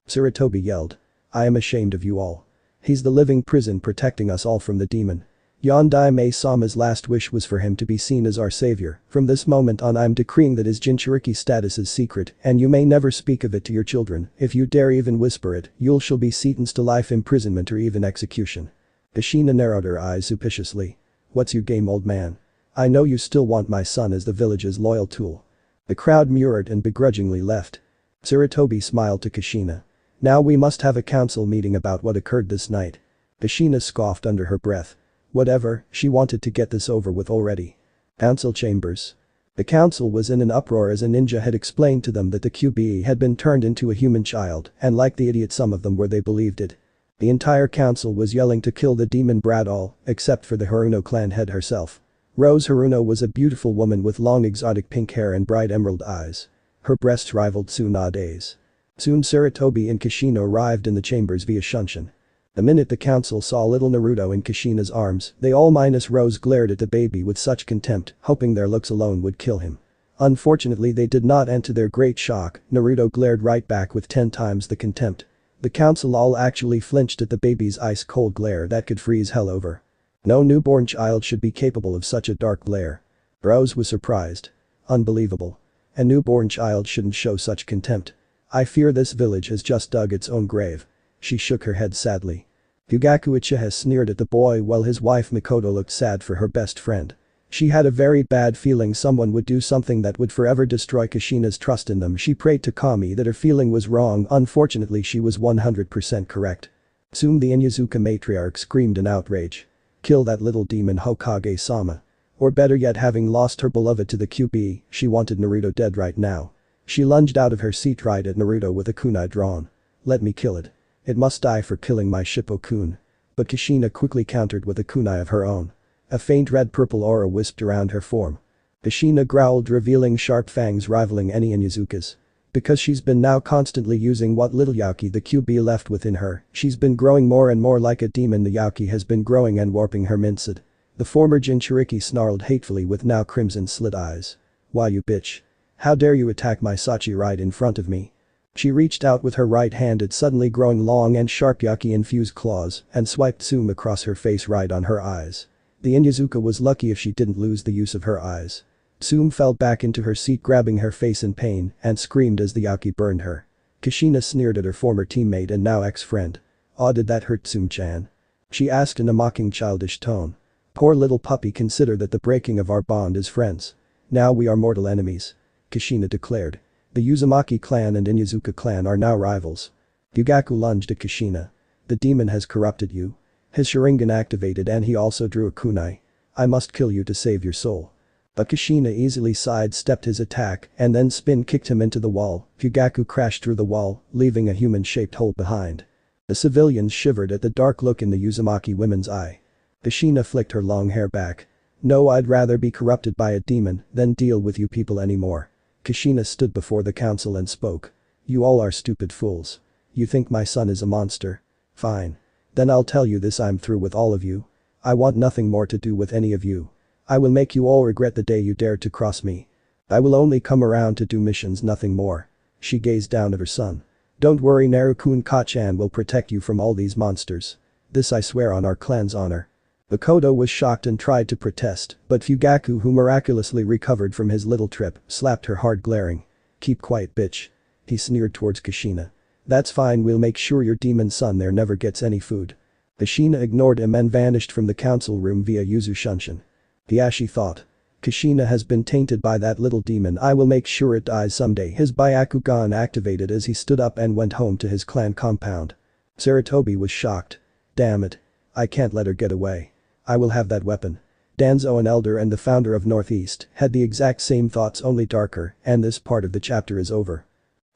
Sarutobi yelled. I am ashamed of you all. He's the living prison protecting us all from the demon. Yondaime-sama's last wish was for him to be seen as our savior. From this moment on, I'm decreeing that his Jinchuriki status is secret, and you may never speak of it to your children. If you dare even whisper it, you shall be sentenced to life imprisonment or even execution. Kushina narrowed her eyes suspiciously. What's your game, old man? I know you still want my son as the village's loyal tool. The crowd murmured and begrudgingly left. Sarutobi smiled to Kushina. Now we must have a council meeting about what occurred this night. Kushina scoffed under her breath. Whatever, she wanted to get this over with already. Council chambers. The council was in an uproar as a ninja had explained to them that the QB had been turned into a human child, and like the idiot some of them were, they believed it. The entire council was yelling to kill the demon brat, all except for the Haruno clan head herself. Rose Haruno was a beautiful woman with long exotic pink hair and bright emerald eyes. Her breasts rivaled Tsunade's. Soon Sarutobi and Kushina arrived in the chambers via Shunshin. The minute the council saw little Naruto in Kushina's arms, they all minus Rose glared at the baby with such contempt, hoping their looks alone would kill him. Unfortunately they did not, and to their great shock, Naruto glared right back with 10 times the contempt. The council all actually flinched at the baby's ice-cold glare that could freeze hell over. No newborn child should be capable of such a dark glare. Rose was surprised. Unbelievable. A newborn child shouldn't show such contempt. I fear this village has just dug its own grave. She shook her head sadly. Fugaku Uchiha sneered at the boy while his wife Mikoto looked sad for her best friend. She had a very bad feeling someone would do something that would forever destroy Kushina's trust in them. She prayed to Kami that her feeling was wrong. Unfortunately she was 100% correct. Soon the Inuzuka matriarch screamed in outrage. Kill that little demon Hokage-sama. Or better yet, having lost her beloved to the QB, she wanted Naruto dead right now. She lunged out of her seat right at Naruto with a kunai drawn. Let me kill it. It must die for killing my Shippo-kun. But Kushina quickly countered with a kunai of her own. A faint red-purple aura wisped around her form. Kushina growled, revealing sharp fangs rivaling any Inuzuka's. Because she's been now constantly using what little Yaki the QB left within her, she's been growing more and more like a demon. The Yaki has been growing and warping her minced. The former Jinchuriki snarled hatefully with now crimson slit eyes. Why, you bitch. How dare you attack my Sachi right in front of me? She reached out with her right hand, its suddenly growing long and sharp Yaki-infused claws, and swiped Zoom across her face right on her eyes. The Inuzuka was lucky if she didn't lose the use of her eyes. Zoom fell back into her seat, grabbing her face in pain, and screamed as the Yaki burned her. Kushina sneered at her former teammate and now ex-friend. "Aw, did that hurt, Zoom-chan?" she asked in a mocking, childish tone. "Poor little puppy, consider that the breaking of our bond is friends. Now we are mortal enemies," Kushina declared. The Uzumaki clan and Inuzuka clan are now rivals. Fugaku lunged at Kushina. "The demon has corrupted you." His Sharingan activated and he also drew a kunai. "I must kill you to save your soul." But Kushina easily sidestepped his attack and then spin-kicked him into the wall. Fugaku crashed through the wall, leaving a human-shaped hole behind. The civilians shivered at the dark look in the Uzumaki woman's eye. Kushina flicked her long hair back. "No, I'd rather be corrupted by a demon than deal with you people anymore." Kushina stood before the council and spoke. "You all are stupid fools. You think my son is a monster? Fine. Then I'll tell you this, I'm through with all of you. I want nothing more to do with any of you. I will make you all regret the day you dared to cross me. I will only come around to do missions, nothing more." She gazed down at her son. "Don't worry, Naru-kun, Ka-chan will protect you from all these monsters. This I swear on our clan's honor." Mikoto was shocked and tried to protest, but Fugaku, who miraculously recovered from his little trip, slapped her hard, glaring. "Keep quiet, bitch." He sneered towards Kushina. "That's fine, we'll make sure your demon son there never gets any food." Kushina ignored him and vanished from the council room via Yuzu Shunshin. Hiashi thought. Kushina has been tainted by that little demon. I will make sure it dies someday. His Byakugan activated as he stood up and went home to his clan compound. Sarutobi was shocked. "Damn it. I can't let her get away. I will have that weapon." Danzo, an elder and the founder of Northeast, had the exact same thoughts, only darker, and this part of the chapter is over.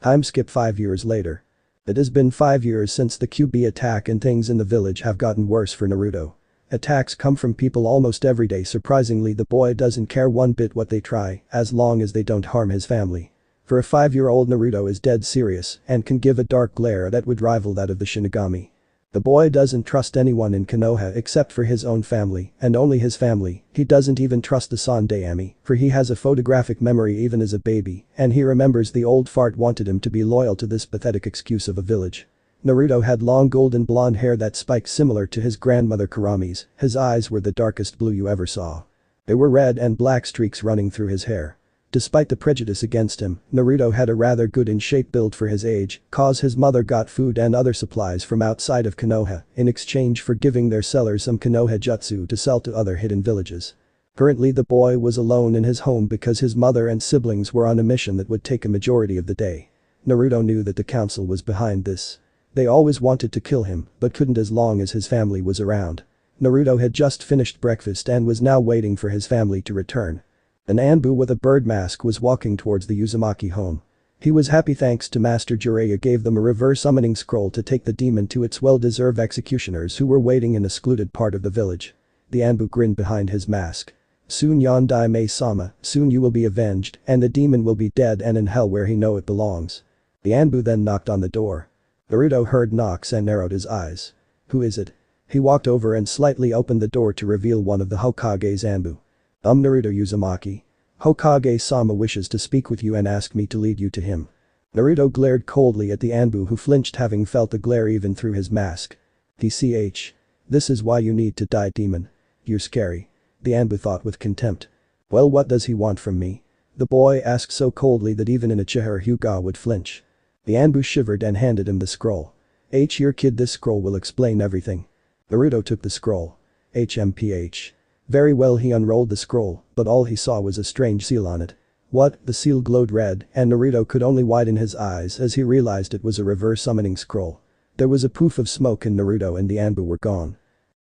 Time skip 5 years later. It has been 5 years since the QB attack and things in the village have gotten worse for Naruto. Attacks come from people almost every day. Surprisingly, the boy doesn't care one bit what they try, as long as they don't harm his family. For a 5-year-old, Naruto is dead serious and can give a dark glare that would rival that of the Shinigami. The boy doesn't trust anyone in Konoha except for his own family, and only his family. He doesn't even trust the Sandaime, for he has a photographic memory even as a baby, and he remembers the old fart wanted him to be loyal to this pathetic excuse of a village. Naruto had long golden blonde hair that spiked similar to his grandmother Kurami's. His eyes were the darkest blue you ever saw. There were red and black streaks running through his hair. Despite the prejudice against him, Naruto had a rather good in-shape build for his age, cause his mother got food and other supplies from outside of Konoha in exchange for giving their sellers some Konoha jutsu to sell to other hidden villages. Currently the boy was alone in his home because his mother and siblings were on a mission that would take a majority of the day. Naruto knew that the council was behind this. They always wanted to kill him, but couldn't as long as his family was around. Naruto had just finished breakfast and was now waiting for his family to return. An Anbu with a bird mask was walking towards the Uzumaki home. He was happy thanks to Master Jiraiya gave them a reverse summoning scroll to take the demon to its well-deserved executioners who were waiting in a secluded part of the village. The Anbu grinned behind his mask. "Soon Yondai Mei-sama, soon you will be avenged and the demon will be dead and in hell where he know it belongs." The Anbu then knocked on the door. Naruto heard knocks and narrowed his eyes. "Who is it?" He walked over and slightly opened the door to reveal one of the Hokage's Anbu. Naruto Uzumaki. Hokage-sama wishes to speak with you and ask me to lead you to him. Naruto glared coldly at the Anbu, who flinched, having felt the glare even through his mask. DCH. This is why you need to die, demon. You're scary. The Anbu thought with contempt. Well, what does he want from me? The boy asked so coldly that even an Uchiha or Hyuga would flinch. The Anbu shivered and handed him the scroll. Here kid, this scroll will explain everything. Naruto took the scroll. HMPH. Very well, he unrolled the scroll, but all he saw was a strange seal on it. What? The seal glowed red, and Naruto could only widen his eyes as he realized it was a reverse summoning scroll. There was a poof of smoke and Naruto and the Anbu were gone.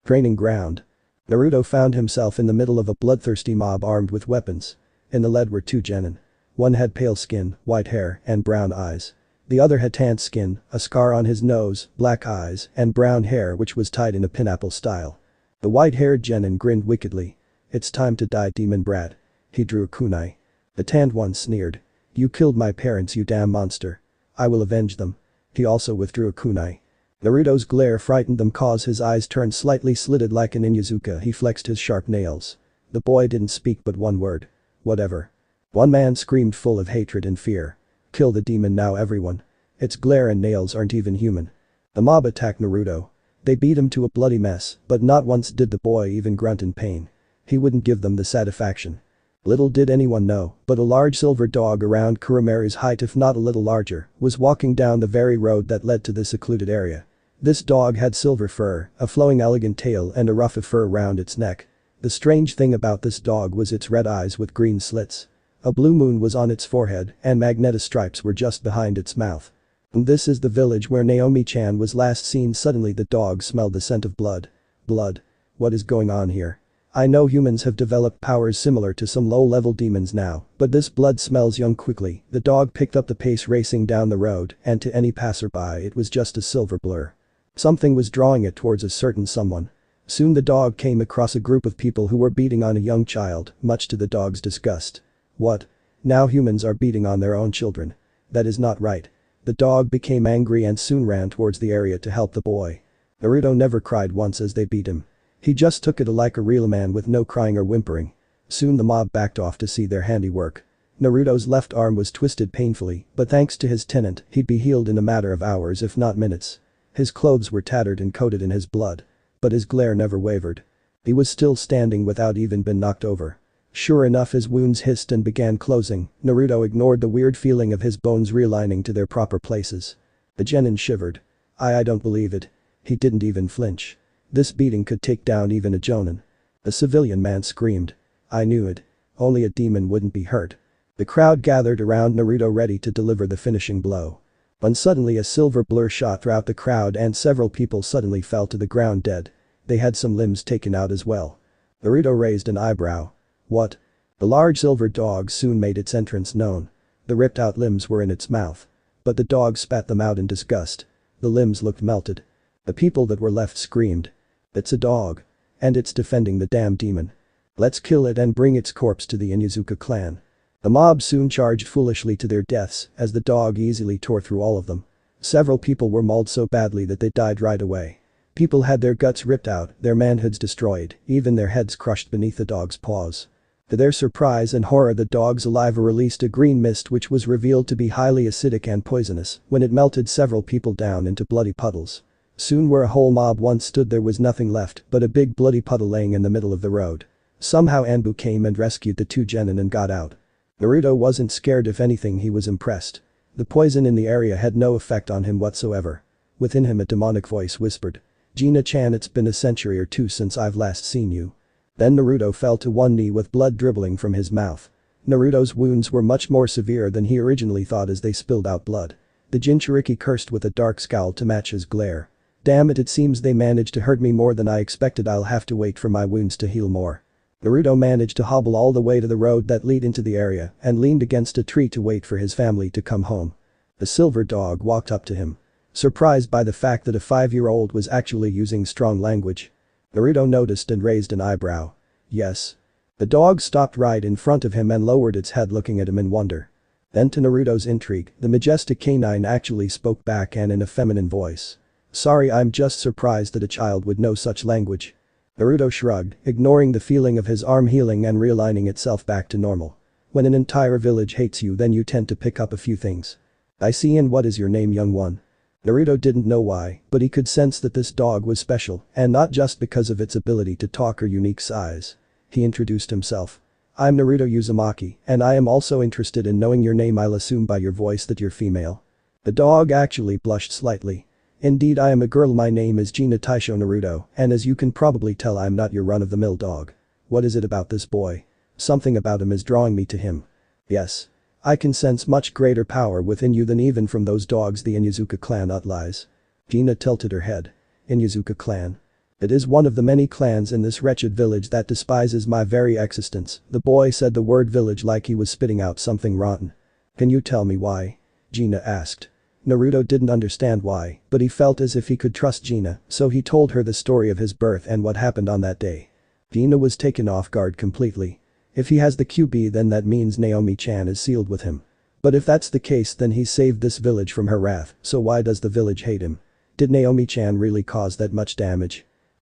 Training ground. Naruto found himself in the middle of a bloodthirsty mob armed with weapons. In the lead were two genin. One had pale skin, white hair, and brown eyes. The other had tanned skin, a scar on his nose, black eyes, and brown hair which was tied in a pineapple style. The white-haired genin grinned wickedly. It's time to die, demon brat. He drew a kunai. The tanned one sneered. You killed my parents, you damn monster. I will avenge them. He also withdrew a kunai. Naruto's glare frightened them cause his eyes turned slightly slitted like an Inuzuka. He flexed his sharp nails. The boy didn't speak but one word. Whatever. One man screamed full of hatred and fear. Kill the demon now, everyone. Its glare and nails aren't even human. The mob attacked Naruto. They beat him to a bloody mess, but not once did the boy even grunt in pain. He wouldn't give them the satisfaction. Little did anyone know, but a large silver dog around Kuramaru's height, if not a little larger, was walking down the very road that led to the secluded area. This dog had silver fur, a flowing elegant tail and a ruff of fur around its neck. The strange thing about this dog was its red eyes with green slits. A blue moon was on its forehead and magnetic stripes were just behind its mouth. And this is the village where Naomi-chan was last seen. Suddenly the dog smelled the scent of blood. Blood. What is going on here? I know humans have developed powers similar to some low-level demons now, but this blood smells young. Quickly, the dog picked up the pace racing down the road, and to any passerby it was just a silver blur. Something was drawing it towards a certain someone. Soon the dog came across a group of people who were beating on a young child, much to the dog's disgust. What? Now humans are beating on their own children. That is not right. The dog became angry and soon ran towards the area to help the boy. Naruto never cried once as they beat him. He just took it like a real man with no crying or whimpering. Soon the mob backed off to see their handiwork. Naruto's left arm was twisted painfully, but thanks to his tenant, he'd be healed in a matter of hours if not minutes. His clothes were tattered and coated in his blood. But his glare never wavered. He was still standing without even been knocked over. Sure enough, his wounds hissed and began closing. Naruto ignored the weird feeling of his bones realigning to their proper places. The genin shivered. I don't believe it. He didn't even flinch. This beating could take down even a jonin. A civilian man screamed. I knew it. Only a demon wouldn't be hurt. The crowd gathered around Naruto ready to deliver the finishing blow. When suddenly a silver blur shot throughout the crowd and several people suddenly fell to the ground dead. They had some limbs taken out as well. Naruto raised an eyebrow. What? The large silver dog soon made its entrance known. The ripped out limbs were in its mouth. But the dog spat them out in disgust. The limbs looked melted. The people that were left screamed. It's a dog. And it's defending the damn demon. Let's kill it and bring its corpse to the Inuzuka clan. The mob soon charged foolishly to their deaths as the dog easily tore through all of them. Several people were mauled so badly that they died right away. People had their guts ripped out, their manhoods destroyed, even their heads crushed beneath the dog's paws. To their surprise and horror, the dog's saliva released a green mist which was revealed to be highly acidic and poisonous. When it melted several people down into bloody puddles. Soon where a whole mob once stood there was nothing left but a big bloody puddle laying in the middle of the road. Somehow Anbu came and rescued the two genin and got out. Naruto wasn't scared, if anything he was impressed. The poison in the area had no effect on him whatsoever. Within him a demonic voice whispered. Gina-chan, it's been a century or two since I've last seen you. Then Naruto fell to one knee with blood dribbling from his mouth. Naruto's wounds were much more severe than he originally thought as they spilled out blood. The Jinchuriki cursed with a dark scowl to match his glare. Damn it seems they managed to hurt me more than I expected. I'll have to wait for my wounds to heal more. Naruto managed to hobble all the way to the road that lead into the area and leaned against a tree to wait for his family to come home. The silver dog walked up to him. Surprised by the fact that a 5-year-old was actually using strong language. Naruto noticed and raised an eyebrow. Yes. The dog stopped right in front of him and lowered its head, looking at him in wonder. Then to Naruto's intrigue, the majestic canine actually spoke back and in a feminine voice. Sorry, I'm just surprised that a child would know such language. Naruto shrugged, ignoring the feeling of his arm healing and realigning itself back to normal. When an entire village hates you, then you tend to pick up a few things. I see. And what is your name, young one? Naruto didn't know why, but he could sense that this dog was special, and not just because of its ability to talk or unique size. He introduced himself. I'm Naruto Uzumaki, and I am also interested in knowing your name. I'll assume by your voice that you're female. The dog actually blushed slightly. Indeed, I am a girl. My name is Gina Taisho Naruto, and as you can probably tell, I'm not your run-of-the-mill dog. What is it about this boy? Something about him is drawing me to him. Yes. I can sense much greater power within you than even from those dogs the Inuzuka clan outlies. Gina tilted her head. Inuzuka clan. It is one of the many clans in this wretched village that despises my very existence. The boy said the word village like he was spitting out something rotten. Can you tell me why? Gina asked. Naruto didn't understand why, but he felt as if he could trust Gina, so he told her the story of his birth and what happened on that day. Gina was taken off guard completely. If he has the QB, then that means Naomi-chan is sealed with him. But if that's the case, then he saved this village from her wrath, so why does the village hate him? Did Naomi-chan really cause that much damage?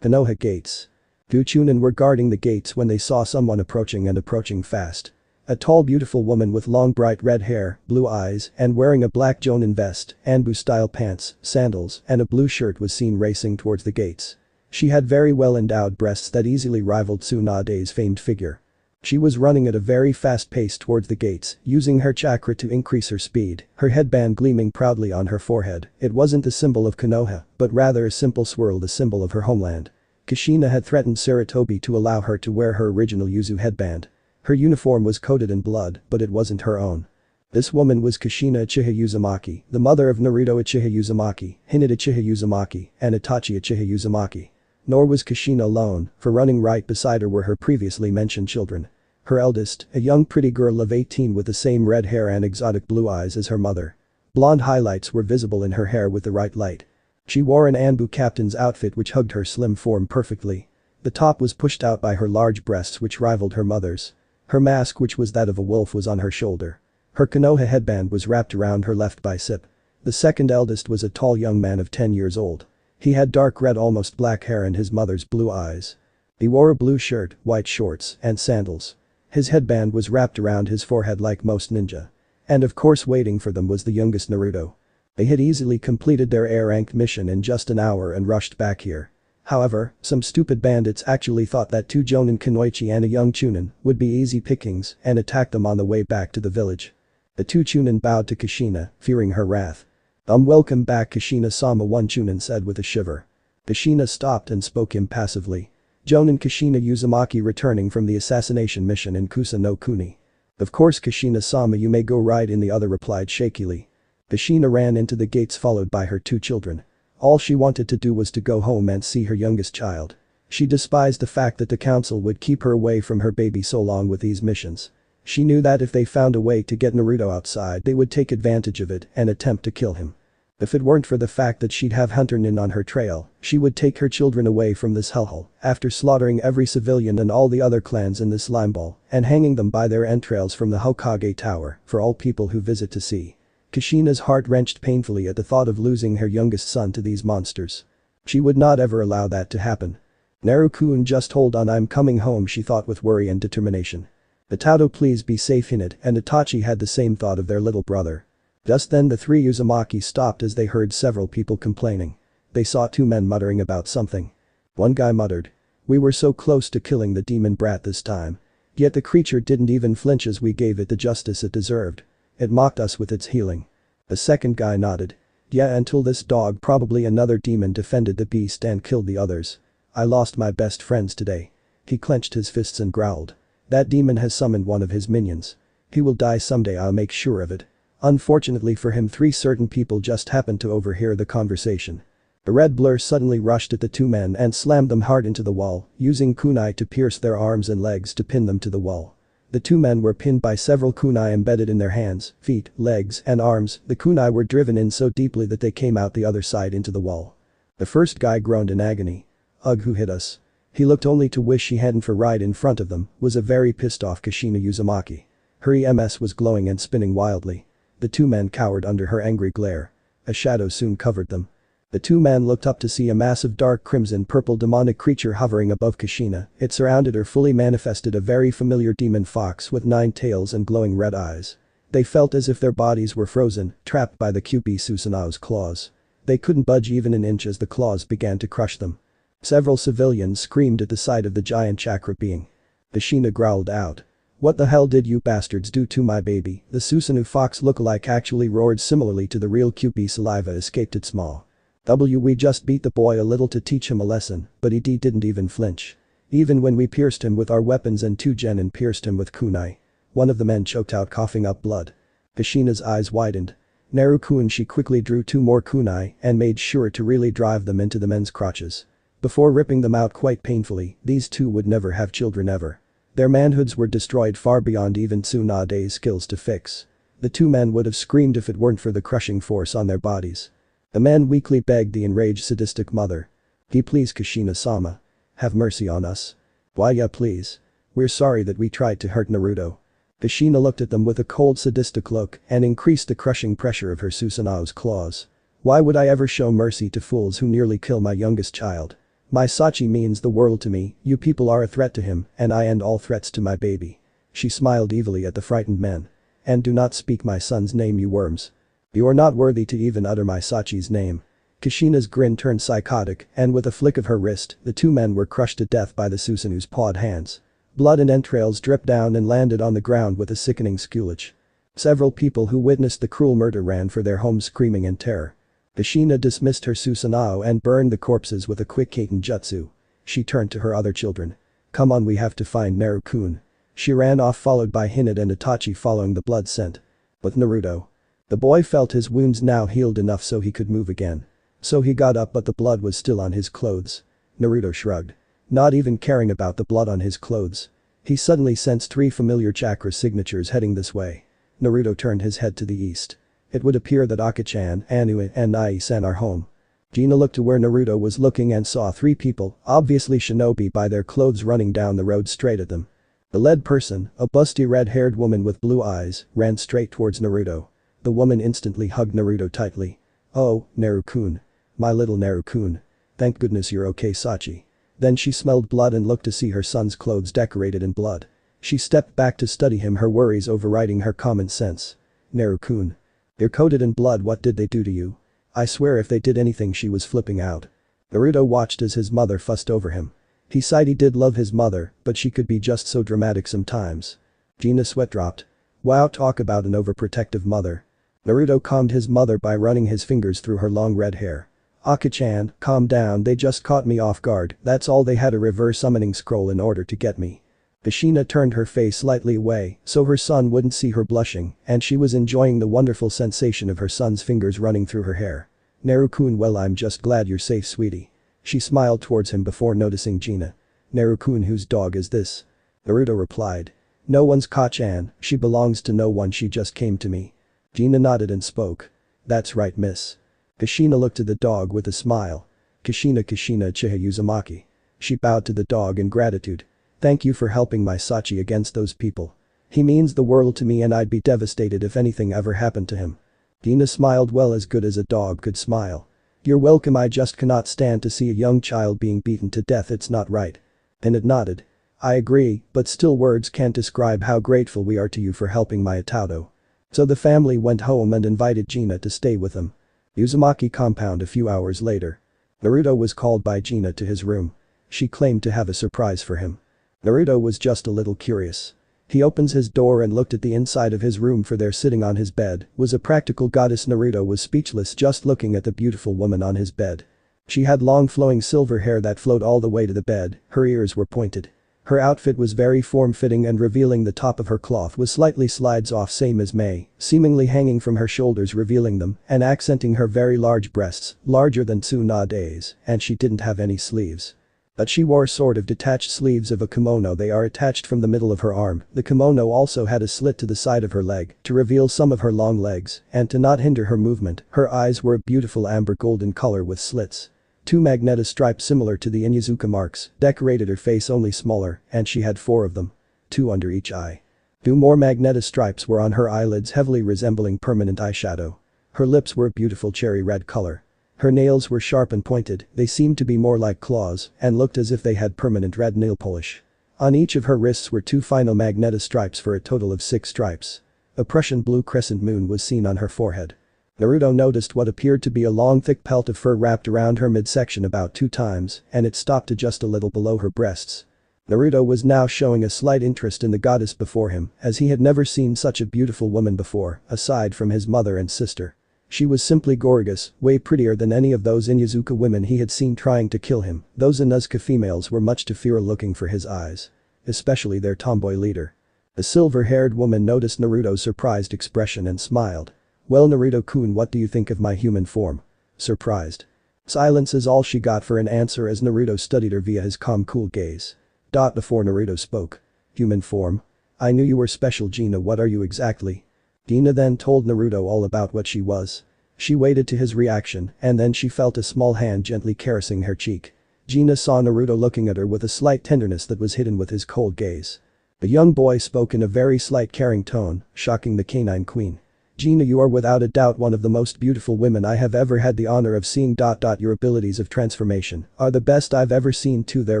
Konoha gates. Two Chunin were guarding the gates when they saw someone approaching fast. A tall beautiful woman with long bright red hair, blue eyes, and wearing a black jonin vest, Anbu-style pants, sandals, and a blue shirt was seen racing towards the gates. She had very well endowed breasts that easily rivaled Tsunade's famed figure. She was running at a very fast pace towards the gates, using her chakra to increase her speed, her headband gleaming proudly on her forehead. It wasn't the symbol of Konoha, but rather a simple swirl, the symbol of her homeland. Kushina had threatened Sarutobi to allow her to wear her original Yuzu headband. Her uniform was coated in blood, but it wasn't her own. This woman was Kushina Uchiha Uzumaki, the mother of Naruto Uchiha Uzumaki, Hinata Uchiha Uzumaki, and Itachi Uchiha Uzumaki. Nor was Kushina alone, for running right beside her were her previously mentioned children. Her eldest, a young pretty girl of 18 with the same red hair and exotic blue eyes as her mother. Blonde highlights were visible in her hair with the right light. She wore an Anbu captain's outfit which hugged her slim form perfectly. The top was pushed out by her large breasts which rivaled her mother's. Her mask, which was that of a wolf, was on her shoulder. Her Konoha headband was wrapped around her left bicep. The second eldest was a tall young man of 10 years old. He had dark red, almost black hair and his mother's blue eyes. He wore a blue shirt, white shorts, and sandals. His headband was wrapped around his forehead like most ninja. And of course, waiting for them was the youngest Naruto. They had easily completed their A-ranked mission in just an hour and rushed back here. However, some stupid bandits actually thought that two Jonin Kunoichi and a young Chunin would be easy pickings and attacked them on the way back to the village. The two Chunin bowed to Kushina, fearing her wrath. Welcome back, Kushina-sama," one Chunin said with a shiver. Kushina stopped and spoke impassively. Jonin Kushina Uzumaki returning from the assassination mission in Kusa no Kuni. "Of course, Kushina-sama, you may go right in," the other replied shakily. Kushina ran into the gates followed by her two children. All she wanted to do was to go home and see her youngest child. She despised the fact that the council would keep her away from her baby so long with these missions. She knew that if they found a way to get Naruto outside, they would take advantage of it and attempt to kill him. If it weren't for the fact that she'd have Hunter Nin on her trail, she would take her children away from this hellhole after slaughtering every civilian and all the other clans in this limeball and hanging them by their entrails from the Hokage Tower for all people who visit to see. Kushina's heart wrenched painfully at the thought of losing her youngest son to these monsters. She would not ever allow that to happen. "Naru-kun, just hold on, I'm coming home," she thought with worry and determination. "Minato, please be safe." Hinata and Itachi had the same thought of their little brother. Just then the three Uzumaki stopped as they heard several people complaining. They saw two men muttering about something. One guy muttered, "We were so close to killing the demon brat this time. Yet the creature didn't even flinch as we gave it the justice it deserved. It mocked us with its healing." The second guy nodded. "Yeah, until this dog, probably another demon, defended the beast and killed the others. I lost my best friends today." He clenched his fists and growled. "That demon has summoned one of his minions. He will die someday, I'll make sure of it." Unfortunately for him, three certain people just happened to overhear the conversation. A red blur suddenly rushed at the two men and slammed them hard into the wall, using kunai to pierce their arms and legs to pin them to the wall. The two men were pinned by several kunai embedded in their hands, feet, legs, and arms. The kunai were driven in so deeply that they came out the other side into the wall. The first guy groaned in agony. "Ugh, who hit us?" He looked only to wish he hadn't, for right in front of them was a very pissed off Kushina Uzumaki. Her EMS was glowing and spinning wildly. The two men cowered under her angry glare. A shadow soon covered them. The two men looked up to see a massive dark crimson-purple demonic creature hovering above Kushina. It surrounded her, fully manifested a very familiar demon fox with 9 tails and glowing red eyes. They felt as if their bodies were frozen, trapped by the Kyuubi Susanu's claws. They couldn't budge even an inch as the claws began to crush them. Several civilians screamed at the sight of the giant chakra being. Kushina growled out. "What the hell did you bastards do to my baby?" The Susanoo fox lookalike actually roared similarly to the real Kyuubi. Saliva escaped its maw. We just beat the boy a little to teach him a lesson, but he didn't even flinch. Even when we pierced him with our weapons and 2 genin pierced him with kunai. One of the men choked out, coughing up blood. Kushina's eyes widened. Naruto, she quickly drew 2 more kunai and made sure to really drive them into the men's crotches. Before ripping them out quite painfully, these 2 would never have children ever. Their manhoods were destroyed far beyond even Tsunade's skills to fix. The 2 men would have screamed if it weren't for the crushing force on their bodies. The men weakly begged the enraged sadistic mother. Please Kushina-sama. Have mercy on us. Why yeah please. We're sorry that we tried to hurt Naruto. Kushina looked at them with a cold sadistic look and increased the crushing pressure of her Susanu's claws. Why would I ever show mercy to fools who nearly kill my youngest child? My Sachi means the world to me, you people are a threat to him and I end all threats to my baby. She smiled evilly at the frightened men. And do not speak my son's name, you worms. You are not worthy to even utter my Sachi's name. Kushina's grin turned psychotic and with a flick of her wrist, the 2 men were crushed to death by the Susanu's pawed hands. Blood and entrails dripped down and landed on the ground with a sickening squelch. Several people who witnessed the cruel murder ran for their homes screaming in terror. Kushina dismissed her Susanoo and burned the corpses with a quick Kaiten jutsu. She turned to her other children. Come on, we have to find Naruto. She ran off, followed by Hinata and Itachi following the blood scent. With Naruto. The boy felt his wounds now healed enough so he could move again. So he got up, but the blood was still on his clothes. Naruto shrugged. Not even caring about the blood on his clothes. He suddenly sensed 3 familiar chakra signatures heading this way. Naruto turned his head to the east. It would appear that Akachan, Anu and Nai-san are home. Gina looked to where Naruto was looking and saw 3 people, obviously shinobi by their clothes, running down the road straight at them. The led person, a busty red-haired woman with blue eyes, ran straight towards Naruto. The woman instantly hugged Naruto tightly. "Oh, Naruto. My little Naruto. Thank goodness you're okay, Sachi." Then she smelled blood and looked to see her son's clothes decorated in blood. She stepped back to study him, her worries overriding her common sense. "Naruto. They're coated in blood, what did they do to you? I swear if they did anything." She was flipping out. Naruto watched as his mother fussed over him. He sighed. He did love his mother, but she could be just so dramatic sometimes. Gina's sweat dropped. Wow, talk about an overprotective mother. Naruto calmed his mother by running his fingers through her long red hair. "Akachan, calm down, they just caught me off guard, that's all, they had a reverse summoning scroll in order to get me." Kushina turned her face slightly away so her son wouldn't see her blushing, and she was enjoying the wonderful sensation of her son's fingers running through her hair. "Naruto, well, I'm just glad you're safe, sweetie." She smiled towards him before noticing Gina. "Naruto, whose dog is this?" Naruto replied. "No one's Kachan, she belongs to no one, she just came to me." Gina nodded and spoke. "That's right, miss." Kushina looked at the dog with a smile. Kushina Uchiha Uzumaki." She bowed to the dog in gratitude. "Thank you for helping my Sachi against those people. He means the world to me and I'd be devastated if anything ever happened to him." Gina smiled, well, as good as a dog could smile. "You're welcome, I just cannot stand to see a young child being beaten to death, it's not right." Hinata nodded. "I agree, but still words can't describe how grateful we are to you for helping my Itato." So the family went home and invited Gina to stay with them. Uzumaki compound a few hours later. Naruto was called by Gina to his room. She claimed to have a surprise for him. Naruto was just a little curious. He opens his door and looked at the inside of his room, for there sitting on his bed was a practical goddess. Naruto was speechless just looking at the beautiful woman on his bed. She had long flowing silver hair that flowed all the way to the bed, her ears were pointed. Her outfit was very form-fitting and revealing the top of her cloth was slightly slides off, same as May, seemingly hanging from her shoulders, revealing them and accenting her very large breasts, larger than Tsunade's, and she didn't have any sleeves. But she wore sort of detached sleeves of a kimono, they are attached from the middle of her arm. The kimono also had a slit to the side of her leg to reveal some of her long legs, and to not hinder her movement, her eyes were a beautiful amber golden color with slits. 2 magnetic stripes similar to the Inuzuka marks decorated her face, only smaller, and she had 4 of them. 2 under each eye. 2 more magnetic stripes were on her eyelids, heavily resembling permanent eyeshadow. Her lips were a beautiful cherry red color. Her nails were sharp and pointed, they seemed to be more like claws and looked as if they had permanent red nail polish. On each of her wrists were 2 final magnetic stripes for a total of 6 stripes. A Prussian blue crescent moon was seen on her forehead. Naruto noticed what appeared to be a long thick pelt of fur wrapped around her midsection about 2 times, and it stopped to just a little below her breasts. Naruto was now showing a slight interest in the goddess before him, as he had never seen such a beautiful woman before, aside from his mother and sister. She was simply gorgeous, way prettier than any of those Inuzuka women he had seen trying to kill him. Those Inuzuka females were much too feral looking for his eyes. Especially their tomboy leader. The silver-haired woman noticed Naruto's surprised expression and smiled. "Well, Naruto-kun, what do you think of my human form?" Surprised. Silence is all she got for an answer as Naruto studied her via his calm cool gaze. Before Naruto spoke. "Human form? I knew you were special, Gina, what are you exactly?" Gina then told Naruto all about what she was. She waited to his reaction and then she felt a small hand gently caressing her cheek. Gina saw Naruto looking at her with a slight tenderness that was hidden with his cold gaze. The young boy spoke in a very slight caring tone, shocking the canine queen. "Gina, you are without a doubt one of the most beautiful women I have ever had the honor of seeing. Your abilities of transformation are the best I've ever seen too, they're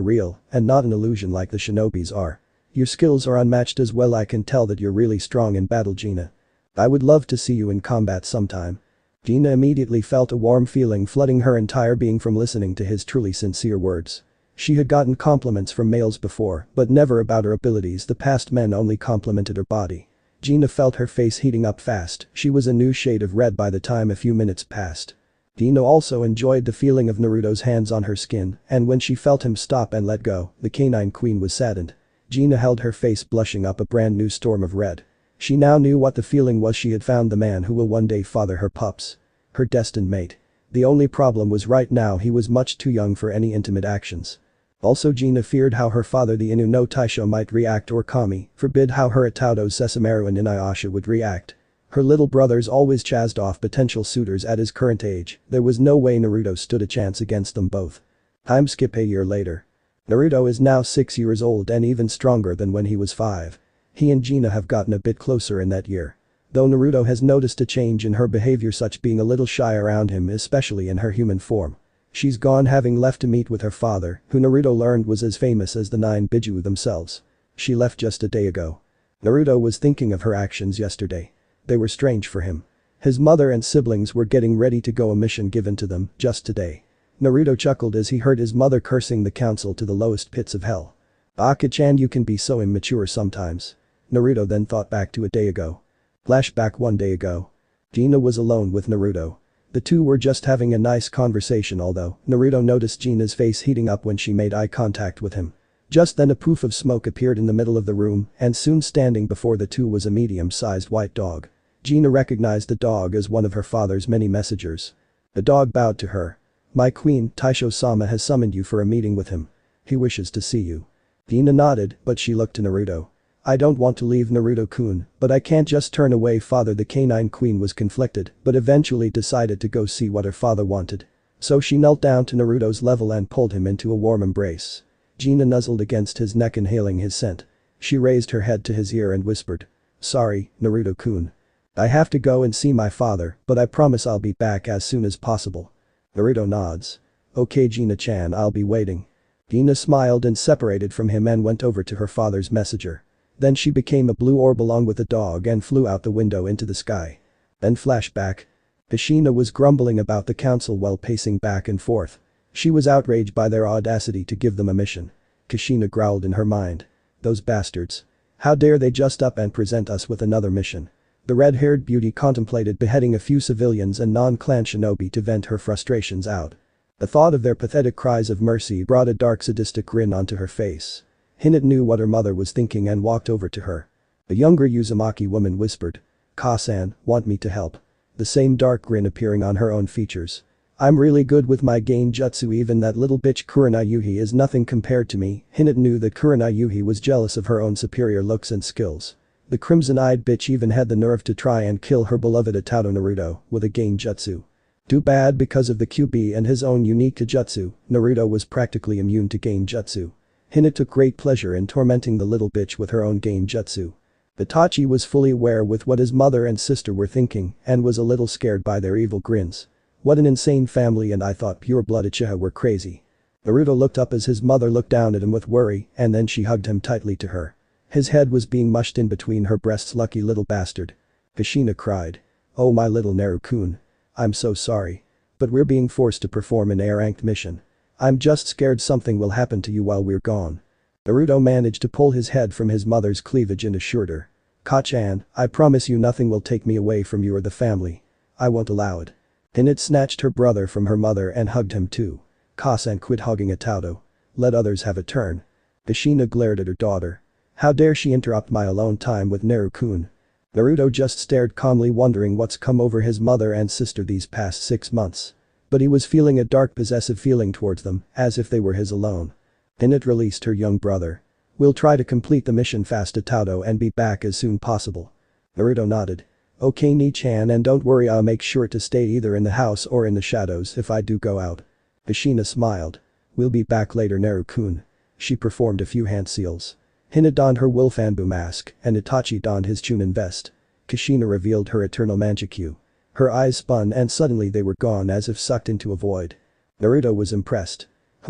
real and not an illusion like the shinobis are. Your skills are unmatched as well, I can tell that you're really strong in battle, Gina. I would love to see you in combat sometime." Gina immediately felt a warm feeling flooding her entire being from listening to his truly sincere words. She had gotten compliments from males before, but never about her abilities. The past men only complimented her body. Gina felt her face heating up fast, she was a new shade of red by the time a few minutes passed. Gina also enjoyed the feeling of Naruto's hands on her skin, and when she felt him stop and let go, the canine queen was saddened. Gina held her face, blushing up a brand new storm of red. She now knew what the feeling was. She had found the man who will one day father her pups. Her destined mate. The only problem was right now he was much too young for any intimate actions. Also Gina feared how her father the Inu no Taisho might react, or Kami, forbid how her Itato Sessamaru and Inuyasha would react. Her little brothers always chased off potential suitors at his current age, there was no way Naruto stood a chance against them both. Time skip a year later. Naruto is now 6 years old and even stronger than when he was 5. He and Gina have gotten a bit closer in that year. Though Naruto has noticed a change in her behavior, such being a little shy around him, especially in her human form. She's gone, having left to meet with her father, who Naruto learned was as famous as the 9 Biju themselves. She left just a day ago. Naruto was thinking of her actions yesterday. They were strange for him. His mother and siblings were getting ready to go a mission given to them just today. Naruto chuckled as he heard his mother cursing the council to the lowest pits of hell. "Aka-chan, you can be so immature sometimes." Naruto then thought back to a day ago. Flashback 1 day ago. Gina was alone with Naruto. The two were just having a nice conversation, although Naruto noticed Gina's face heating up when she made eye contact with him. Just then a poof of smoke appeared in the middle of the room and soon standing before the two was a medium-sized white dog. Gina recognized the dog as one of her father's many messengers. The dog bowed to her. "My queen, Taisho-sama has summoned you for a meeting with him. He wishes to see you." Gina nodded, but she looked to Naruto. "I don't want to leave, Naruto-kun, but I can't just turn away father." The canine queen was conflicted but eventually decided to go see what her father wanted. So she knelt down to Naruto's level and pulled him into a warm embrace. Gina nuzzled against his neck, inhaling his scent. She raised her head to his ear and whispered. "Sorry, Naruto-kun. I have to go and see my father, but I promise I'll be back as soon as possible." Naruto nods. "Okay, Gina-chan, I'll be waiting." Gina smiled and separated from him and went over to her father's messenger. Then she became a blue orb along with the dog and flew out the window into the sky. Then flashback. Kushina was grumbling about the council while pacing back and forth. She was outraged by their audacity to give them a mission. Kushina growled in her mind. "Those bastards. How dare they just up and present us with another mission." The red-haired beauty contemplated beheading a few civilians and non-clan shinobi to vent her frustrations out. The thought of their pathetic cries of mercy brought a dark sadistic grin onto her face. Hinata knew what her mother was thinking and walked over to her. The younger Uzumaki woman whispered. "Ka-san, want me to help?" The same dark grin appearing on her own features. "I'm really good with my gain jutsu, even that little bitch Kurenai-yuhi is nothing compared to me." Hinata knew that Kurenai-yuhi was jealous of her own superior looks and skills. The crimson-eyed bitch even had the nerve to try and kill her beloved Itato Naruto with a gain jutsu. Too bad, because of the QB and his own unique jutsu, Naruto was practically immune to gain jutsu. Hinata took great pleasure in tormenting the little bitch with her own gain jutsu. Itachi was fully aware with what his mother and sister were thinking and was a little scared by their evil grins. What an insane family, and I thought pure-blood Uchiha were crazy. Naruto looked up as his mother looked down at him with worry, and then she hugged him tightly to her. His head was being mushed in between her breasts. Lucky little bastard. Kushina cried. Oh my little Naru-kun. I'm so sorry. But we're being forced to perform an A-ranked mission. I'm just scared something will happen to you while we're gone. Naruto managed to pull his head from his mother's cleavage and assured her. Ka-chan, I promise you nothing will take me away from you or the family. I won't allow it. Hinata snatched her brother from her mother and hugged him too. Ka-san, quit hugging Itato. Let others have a turn. Kushina glared at her daughter. How dare she interrupt my alone time with Naru-kun. Naruto just stared calmly, wondering what's come over his mother and sister these past 6 months. But he was feeling a dark possessive feeling towards them, as if they were his alone. Hinata released her young brother. We'll try to complete the mission fast, Itato, and be back as soon possible. Naruto nodded. Okay Ni-chan, and don't worry, I'll make sure to stay either in the house or in the shadows if I do go out. Kushina smiled. We'll be back later, Naru-kun. She performed a few hand seals. Hinata donned her Wolfanbu mask, and Itachi donned his Chunin vest. Kushina revealed her eternal Manjikyu. Her eyes spun and suddenly they were gone as if sucked into a void. Naruto was impressed.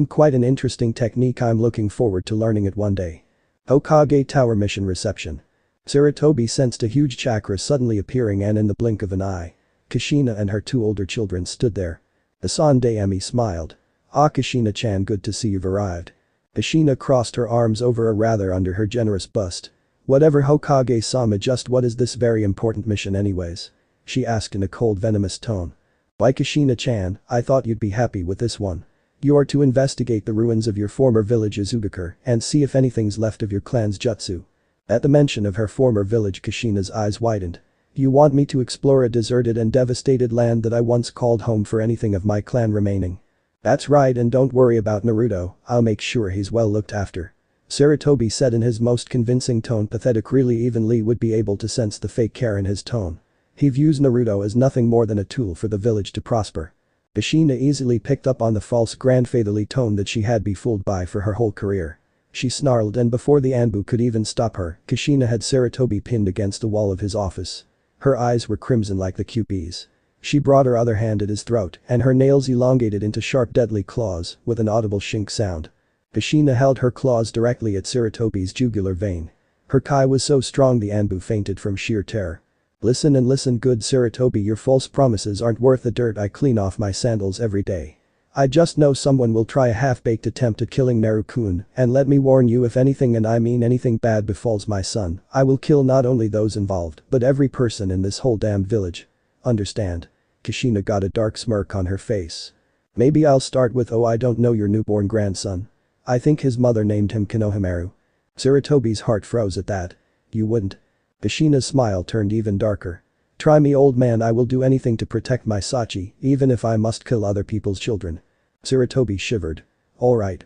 Quite an interesting technique, I'm looking forward to learning it one day. Hokage Tower mission reception. Sarutobi sensed a huge chakra suddenly appearing, and in the blink of an eye, Kushina and her 2 older children stood there. Asande smiled. Ah, Kushina-chan, good to see you've arrived. Kushina crossed her arms over or rather under her generous bust. Whatever Hokage-sama, just what is this very important mission anyways? She asked in a cold, venomous tone. Why, Kushina-chan, I thought you'd be happy with this one. You are to investigate the ruins of your former village Izugakure and see if anything's left of your clan's jutsu. At the mention of her former village, Kushina's eyes widened. You want me to explore a deserted and devastated land that I once called home for anything of my clan remaining? That's right, and don't worry about Naruto, I'll make sure he's well looked after. Sarutobi said in his most convincing tone. Pathetic, really, even Lee would be able to sense the fake care in his tone. He views Naruto as nothing more than a tool for the village to prosper. Kushina easily picked up on the false grandfatherly tone that she had been fooled by for her whole career. She snarled, and before the Anbu could even stop her, Kushina had Sarutobi pinned against the wall of his office. Her eyes were crimson like the Kewpie's. She brought her other hand at his throat, and her nails elongated into sharp, deadly claws, with an audible shink sound. Kushina held her claws directly at Sarutobi's jugular vein. Her kai was so strong the Anbu fainted from sheer terror. Listen and listen good, Sarutobi, your false promises aren't worth the dirt I clean off my sandals every day. I just know someone will try a half-baked attempt at killing Naru-kun, and let me warn you, if anything, and I mean anything bad, befalls my son, I will kill not only those involved, but every person in this whole damn village. Understand? Kushina got a dark smirk on her face. Maybe I'll start with, oh, I don't know your newborn grandson. I think his mother named him Konohamaru. Sarutobi's heart froze at that. You wouldn't. Kushina's smile turned even darker. Try me, old man, I will do anything to protect my Sachi, even if I must kill other people's children. Sarutobi shivered. Alright.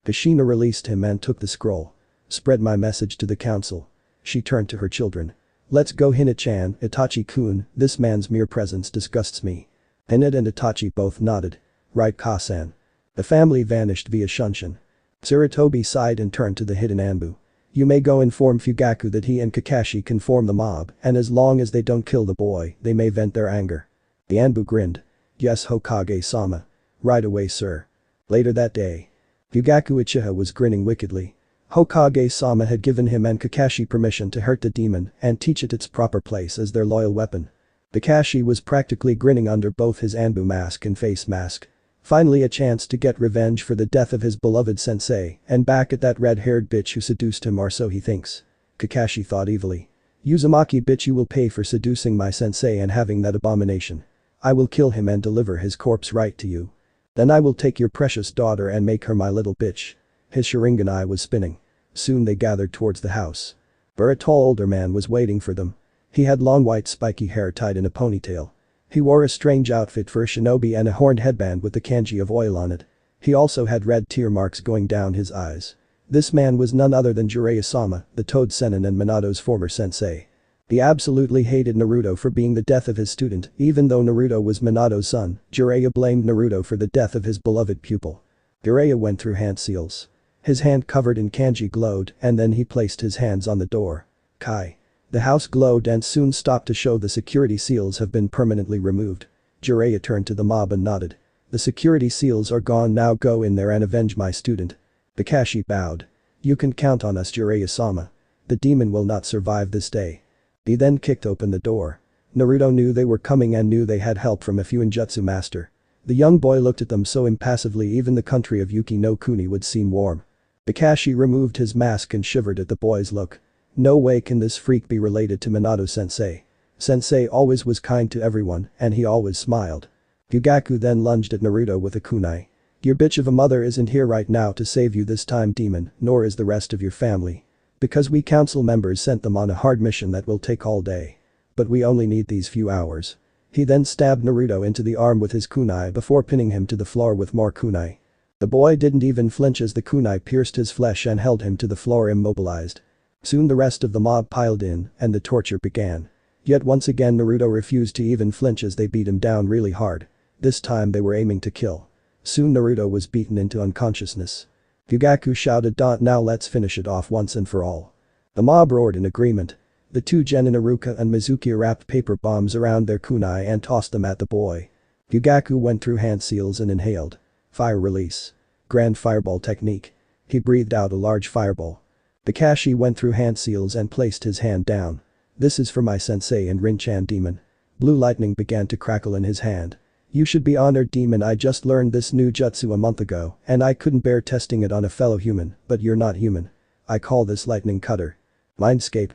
Kushina released him and took the scroll. Spread my message to the council. She turned to her children. Let's go, Hinata-chan, Itachi-kun, this man's mere presence disgusts me. Hinata and Itachi both nodded. Right, Ka-san. The family vanished via Shunshin. Sarutobi sighed and turned to the hidden Anbu. You may go inform Fugaku that he and Kakashi can form the mob, and as long as they don't kill the boy, they may vent their anger. The Anbu grinned. Yes, Hokage-sama. Right away, sir. Later that day. Fugaku Uchiha was grinning wickedly. Hokage-sama had given him and Kakashi permission to hurt the demon and teach it its proper place as their loyal weapon. Kakashi was practically grinning under both his Anbu mask and face mask. Finally a chance to get revenge for the death of his beloved sensei, and back at that red-haired bitch who seduced him, or so he thinks. Kakashi thought evilly. Uzumaki, bitch, you will pay for seducing my sensei and having that abomination. I will kill him and deliver his corpse right to you. Then I will take your precious daughter and make her my little bitch. His Sharingan eye was spinning. Soon they gathered towards the house. Where a tall older man was waiting for them. He had long white spiky hair tied in a ponytail. He wore a strange outfit for a shinobi and a horned headband with the kanji of oil on it. He also had red tear marks going down his eyes. This man was none other than Jiraiya-sama, the Toad Sennin and Minato's former sensei. He absolutely hated Naruto for being the death of his student. Even though Naruto was Minato's son, Jiraiya blamed Naruto for the death of his beloved pupil. Jiraiya went through hand seals. His hand covered in kanji glowed, and then he placed his hands on the door. Kai. The house glowed and soon stopped to show the security seals have been permanently removed. Jiraiya turned to the mob and nodded. The security seals are gone, now go in there and avenge my student. Kakashi bowed. You can count on us, Jiraiya-sama. The demon will not survive this day. He then kicked open the door. Naruto knew they were coming and knew they had help from a Fuinjutsu master. The young boy looked at them so impassively even the country of Yuki no Kuni would seem warm. Kakashi removed his mask and shivered at the boy's look. No way can this freak be related to Minato-sensei. Sensei always was kind to everyone and he always smiled. Fugaku then lunged at Naruto with a kunai. Your bitch of a mother isn't here right now to save you this time, demon, nor is the rest of your family. Because we council members sent them on a hard mission that will take all day. But we only need these few hours. He then stabbed Naruto into the arm with his kunai before pinning him to the floor with more kunai. The boy didn't even flinch as the kunai pierced his flesh and held him to the floor immobilized. Soon the rest of the mob piled in and the torture began. Yet once again Naruto refused to even flinch as they beat him down really hard. This time they were aiming to kill. Soon Naruto was beaten into unconsciousness. Fugaku shouted, "Now let's finish it off once and for all." The mob roared in agreement. The two Genin Iruka and Mizuki wrapped paper bombs around their kunai and tossed them at the boy. Fugaku went through hand seals and inhaled. Fire release. Grand fireball technique. He breathed out a large fireball. Kakashi went through hand seals and placed his hand down. This is for my sensei and Rinchan demon. Blue lightning began to crackle in his hand. You should be honored, demon. I just learned this new jutsu a month ago and I couldn't bear testing it on a fellow human, but you're not human. I call this lightning cutter. Mindscape.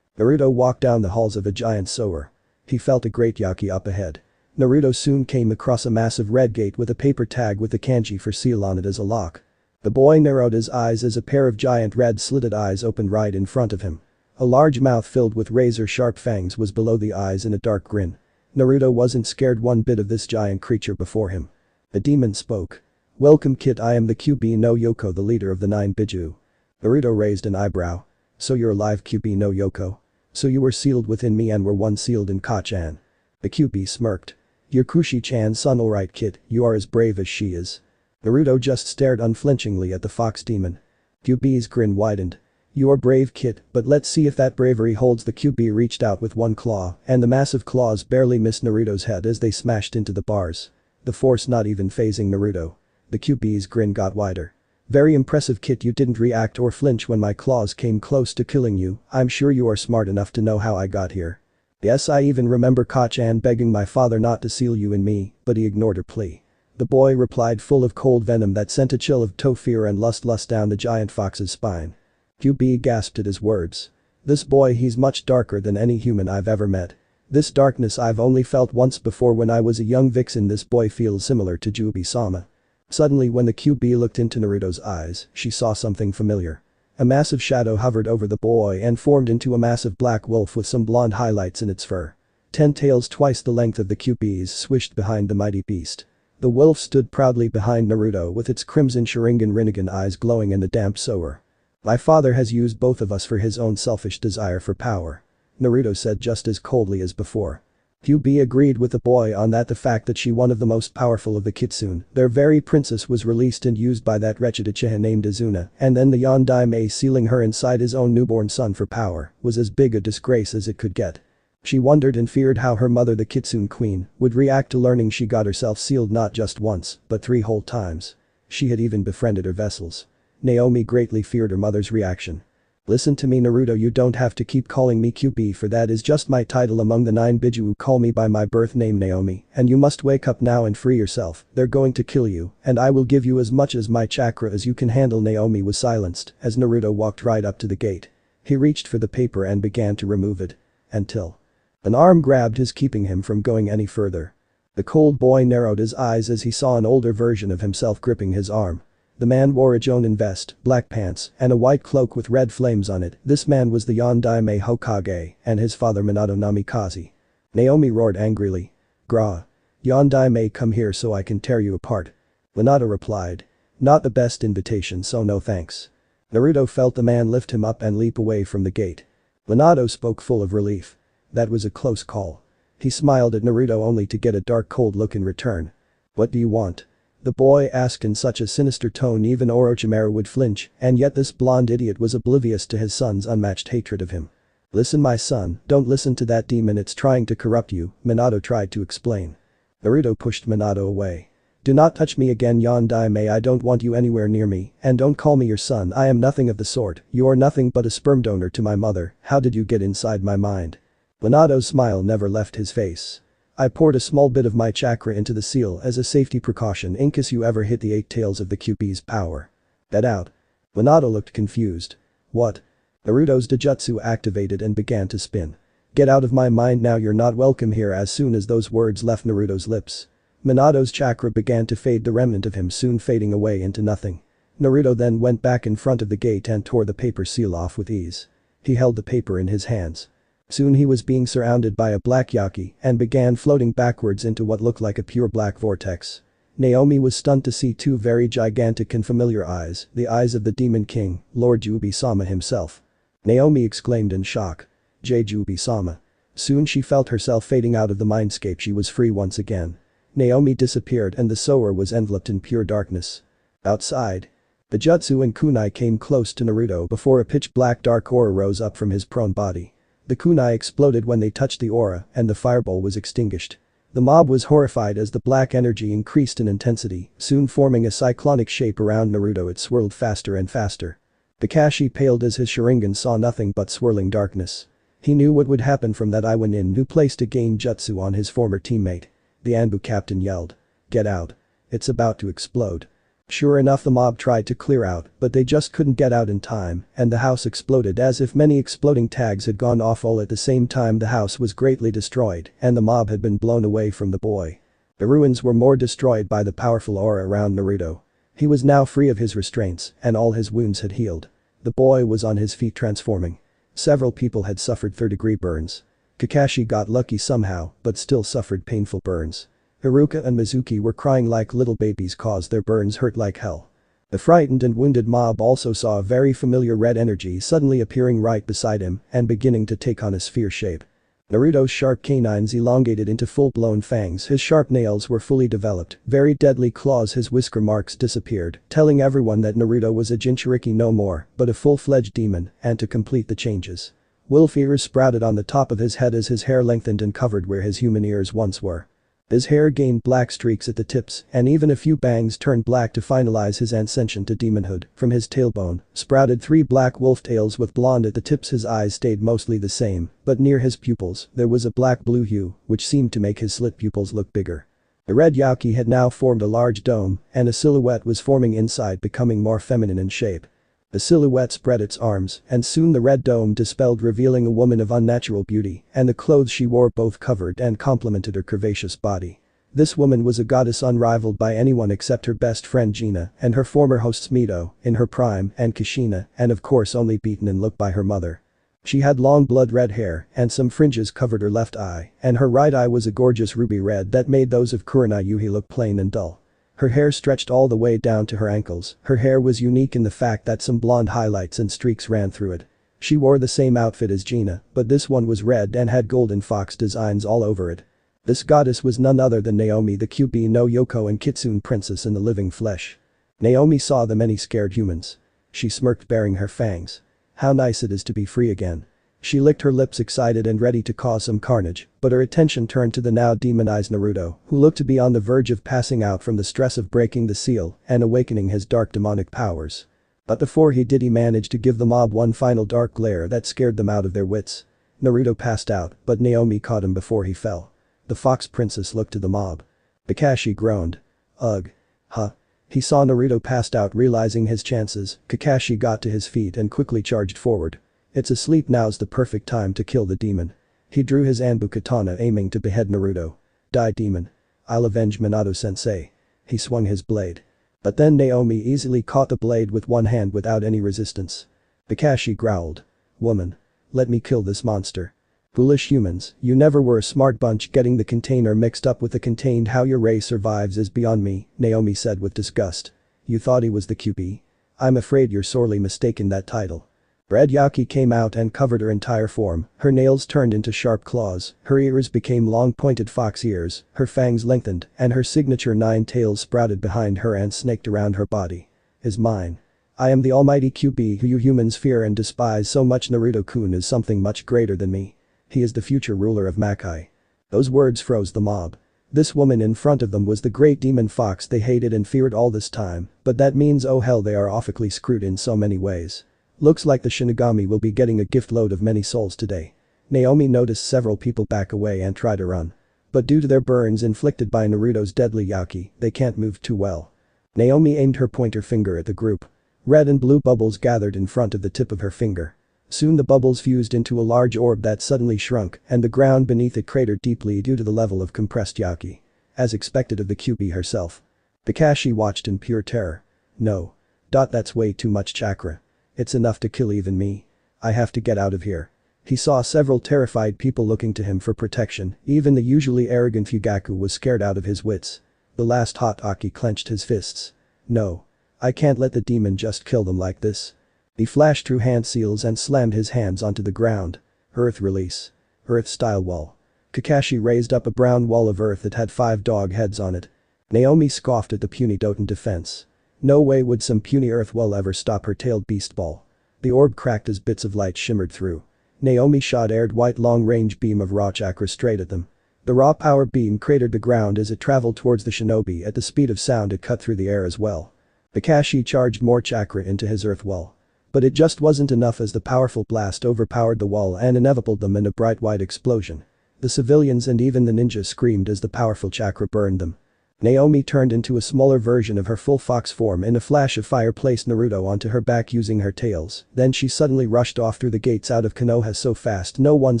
Naruto walked down the halls of a giant sewer. He felt a great yaki up ahead. Naruto soon came across a massive red gate with a paper tag with the kanji for seal on it as a lock. The boy narrowed his eyes as a pair of giant red slitted eyes opened right in front of him. A large mouth filled with razor-sharp fangs was below the eyes in a dark grin. Naruto wasn't scared one bit of this giant creature before him. The demon spoke. Welcome kid, I am the QB no Yoko, the leader of the 9 Biju. Naruto raised an eyebrow. So you're alive, QB no Yoko? So you were sealed within me and were one sealed in Ka-chan. The QB smirked. You're Kushi-chan's son, alright kid, you are as brave as she is. Naruto just stared unflinchingly at the fox demon. QB's grin widened. You're brave kid, but let's see if that bravery holds. The QB reached out with one claw and the massive claws barely missed Naruto's head as they smashed into the bars. The force not even phasing Naruto. The QB's grin got wider. Very impressive kid, you didn't react or flinch when my claws came close to killing you. I'm sure you are smart enough to know how I got here. Yes, I even remember Ka-chan begging my father not to seal you in me, but he ignored her plea. The boy replied full of cold venom that sent a chill of fear and lust down the giant fox's spine. QB gasped at his words. This boy, he's much darker than any human I've ever met. This darkness I've only felt once before when I was a young vixen. This boy feels similar to Juubi-sama. Suddenly when the QB looked into Naruto's eyes, she saw something familiar. A massive shadow hovered over the boy and formed into a massive black wolf with some blonde highlights in its fur. 10 tails twice the length of the QB's swished behind the mighty beast. The wolf stood proudly behind Naruto with its crimson Sharingan Rinnegan eyes glowing in the damp sewer. My father has used both of us for his own selfish desire for power. Naruto said just as coldly as before. QB agreed with the boy on that. The fact that she, one of the most powerful of the Kitsune, their very princess, was released and used by that wretched Uchiha named Izuna, and then the Yondaime sealing her inside his own newborn son for power, was as big a disgrace as it could get. She wondered and feared how her mother, the Kitsune queen, would react to learning she got herself sealed not just once, but 3 whole times. She had even befriended her vessels. Naomi greatly feared her mother's reaction. Listen to me, Naruto, you don't have to keep calling me QB, for that is just my title among the 9 Biju who call me by my birth name Naomi, and you must wake up now and free yourself. They're going to kill you, and I will give you as much as my chakra as you can handle. Naomi was silenced as Naruto walked right up to the gate. He reached for the paper and began to remove it. Until an arm grabbed his, keeping him from going any further. The cold boy narrowed his eyes as he saw an older version of himself gripping his arm. The man wore a Jonin vest, black pants, and a white cloak with red flames on it. This man was the Yondaime Hokage and his father Minato Namikaze. Naomi roared angrily. Gra. Yondaime, come here so I can tear you apart. Minato replied. Not the best invitation, so no thanks. Naruto felt the man lift him up and leap away from the gate. Minato spoke full of relief. That was a close call. He smiled at Naruto only to get a dark cold look in return. What do you want? The boy asked in such a sinister tone even Orochimaru would flinch, and yet this blonde idiot was oblivious to his son's unmatched hatred of him. Listen, my son, don't listen to that demon, it's trying to corrupt you, Minato tried to explain. Naruto pushed Minato away. "Do not touch me again, Yondaime, I don't want you anywhere near me, and don't call me your son, I am nothing of the sort, you are nothing but a sperm donor to my mother, how did you get inside my mind?" Minato's smile never left his face. "I poured a small bit of my chakra into the seal as a safety precaution in case you ever hit the 8 tails of the QB's power. Get out." Minato looked confused. "What?" Naruto's Dojutsu activated and began to spin. "Get out of my mind now, you're not welcome here." As soon as those words left Naruto's lips, Minato's chakra began to fade, the remnant of him soon fading away into nothing. Naruto then went back in front of the gate and tore the paper seal off with ease. He held the paper in his hands. Soon he was being surrounded by a black yaki and began floating backwards into what looked like a pure black vortex. Naomi was stunned to see 2 very gigantic and familiar eyes, the eyes of the Demon King, Lord Juubi-sama himself. Naomi exclaimed in shock. Juubi-sama. Soon she felt herself fading out of the mindscape. She was free once again. Naomi disappeared and the Sower was enveloped in pure darkness. Outside, the Jutsu and kunai came close to Naruto before a pitch-black dark aura rose up from his prone body. The kunai exploded when they touched the aura and the fireball was extinguished. The mob was horrified as the black energy increased in intensity, soon forming a cyclonic shape around Naruto. It swirled faster and faster. Kakashi paled as his Sharingan saw nothing but swirling darkness. He knew what would happen from that Iwanin new place to gain jutsu on his former teammate. The Anbu captain yelled. "Get out. It's about to explode." Sure enough, the mob tried to clear out, but they just couldn't get out in time, and the house exploded as if many exploding tags had gone off all at the same time. The house was greatly destroyed, and the mob had been blown away from the boy. The ruins were more destroyed by the powerful aura around Naruto. He was now free of his restraints, and all his wounds had healed. The boy was on his feet transforming. Several people had suffered third-degree burns. Kakashi got lucky somehow, but still suffered painful burns. Haruka and Mizuki were crying like little babies cause their burns hurt like hell. The frightened and wounded mob also saw a very familiar red energy suddenly appearing right beside him and beginning to take on a sphere shape. Naruto's sharp canines elongated into full-blown fangs, his sharp nails were fully developed, very deadly claws, his whisker marks disappeared, telling everyone that Naruto was a Jinchuriki no more, but a full-fledged demon, and to complete the changes, wolf ears sprouted on the top of his head as his hair lengthened and covered where his human ears once were. His hair gained black streaks at the tips and even a few bangs turned black to finalize his ascension to demonhood. From his tailbone sprouted 3 black wolf tails with blonde at the tips. His eyes stayed mostly the same, but near his pupils there was a black-blue hue which seemed to make his slit pupils look bigger. The red yaki had now formed a large dome and a silhouette was forming inside, becoming more feminine in shape. The silhouette spread its arms and soon the red dome dispelled, revealing a woman of unnatural beauty, and the clothes she wore both covered and complemented her curvaceous body. This woman was a goddess unrivaled by anyone except her best friend Gina and her former hosts Mito, in her prime, and Kushina, and of course only beaten in look by her mother. She had long blood-red hair and some fringes covered her left eye, and her right eye was a gorgeous ruby red that made those of Kurenai Yuhi look plain and dull. Her hair stretched all the way down to her ankles. Her hair was unique in the fact that some blonde highlights and streaks ran through it. She wore the same outfit as Gina, but this one was red and had golden fox designs all over it. This goddess was none other than Naomi, the QB no Yoko and Kitsune princess in the living flesh. Naomi saw the many scared humans. She smirked, baring her fangs. How nice it is to be free again. She licked her lips, excited and ready to cause some carnage, but her attention turned to the now demonized Naruto, who looked to be on the verge of passing out from the stress of breaking the seal and awakening his dark demonic powers. But before he did, he managed to give the mob one final dark glare that scared them out of their wits. Naruto passed out, but Naomi caught him before he fell. The fox princess looked to the mob. Kakashi groaned. Ugh. Huh. He saw Naruto passed out. Realizing his chances, Kakashi got to his feet and quickly charged forward. It's asleep, now's the perfect time to kill the demon. He drew his Anbu katana, aiming to behead Naruto. Die, demon. I'll avenge Minato-sensei. He swung his blade. But then Naomi easily caught the blade with one hand without any resistance. Kakashi growled. Woman. Let me kill this monster. Foolish humans, you never were a smart bunch. Getting the container mixed up with the contained. How your race survives is beyond me, Naomi said with disgust. You thought he was the QB? I'm afraid you're sorely mistaken that title. Red Yaki came out and covered her entire form. Her nails turned into sharp claws, her ears became long pointed fox ears, her fangs lengthened, and her signature 9 tails sprouted behind her and snaked around her body. Is mine. I am the almighty QB who you humans fear and despise so much. Naruto-kun is something much greater than me. He is the future ruler of Makai. Those words froze the mob. This woman in front of them was the great demon fox they hated and feared all this time, but that means oh hell they are awfully screwed in so many ways. Looks like the Shinigami will be getting a gift load of many souls today. Naomi noticed several people back away and try to run. But due to their burns inflicted by Naruto's deadly Yaki, they can't move too well. Naomi aimed her pointer finger at the group. Red and blue bubbles gathered in front of the tip of her finger. Soon the bubbles fused into a large orb that suddenly shrunk and the ground beneath it cratered deeply due to the level of compressed Yaki. As expected of the QB herself. Kakashi watched in pure terror. No. That's way too much chakra. It's enough to kill even me. I have to get out of here. He saw several terrified people looking to him for protection, even the usually arrogant Fugaku was scared out of his wits. The last hot Aki clenched his fists. No. I can't let the demon just kill them like this. He flashed through hand seals and slammed his hands onto the ground. Earth release. Earth-style wall. Kakashi raised up a brown wall of earth that had 5 dog heads on it. Naomi scoffed at the puny Doton defense. No way would some puny earth wall ever stop her tailed beast ball. The orb cracked as bits of light shimmered through. Naomi shot aired white long-range beam of raw chakra straight at them. The raw power beam cratered the ground as it traveled towards the shinobi at the speed of sound it cut through the air as well. Kakashi charged more chakra into his earth wall. But it just wasn't enough as the powerful blast overpowered the wall and enveloped them in a bright white explosion. The civilians and even the ninja screamed as the powerful chakra burned them. Naomi turned into a smaller version of her full fox form in a flash of fire, placed Naruto onto her back using her tails, then she suddenly rushed off through the gates out of Konoha so fast no one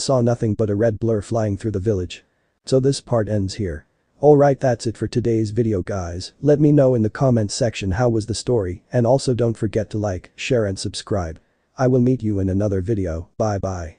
saw nothing but a red blur flying through the village. So this part ends here. Alright, that's it for today's video guys, let me know in the comments section how was the story and also don't forget to like, share and subscribe. I will meet you in another video, bye bye.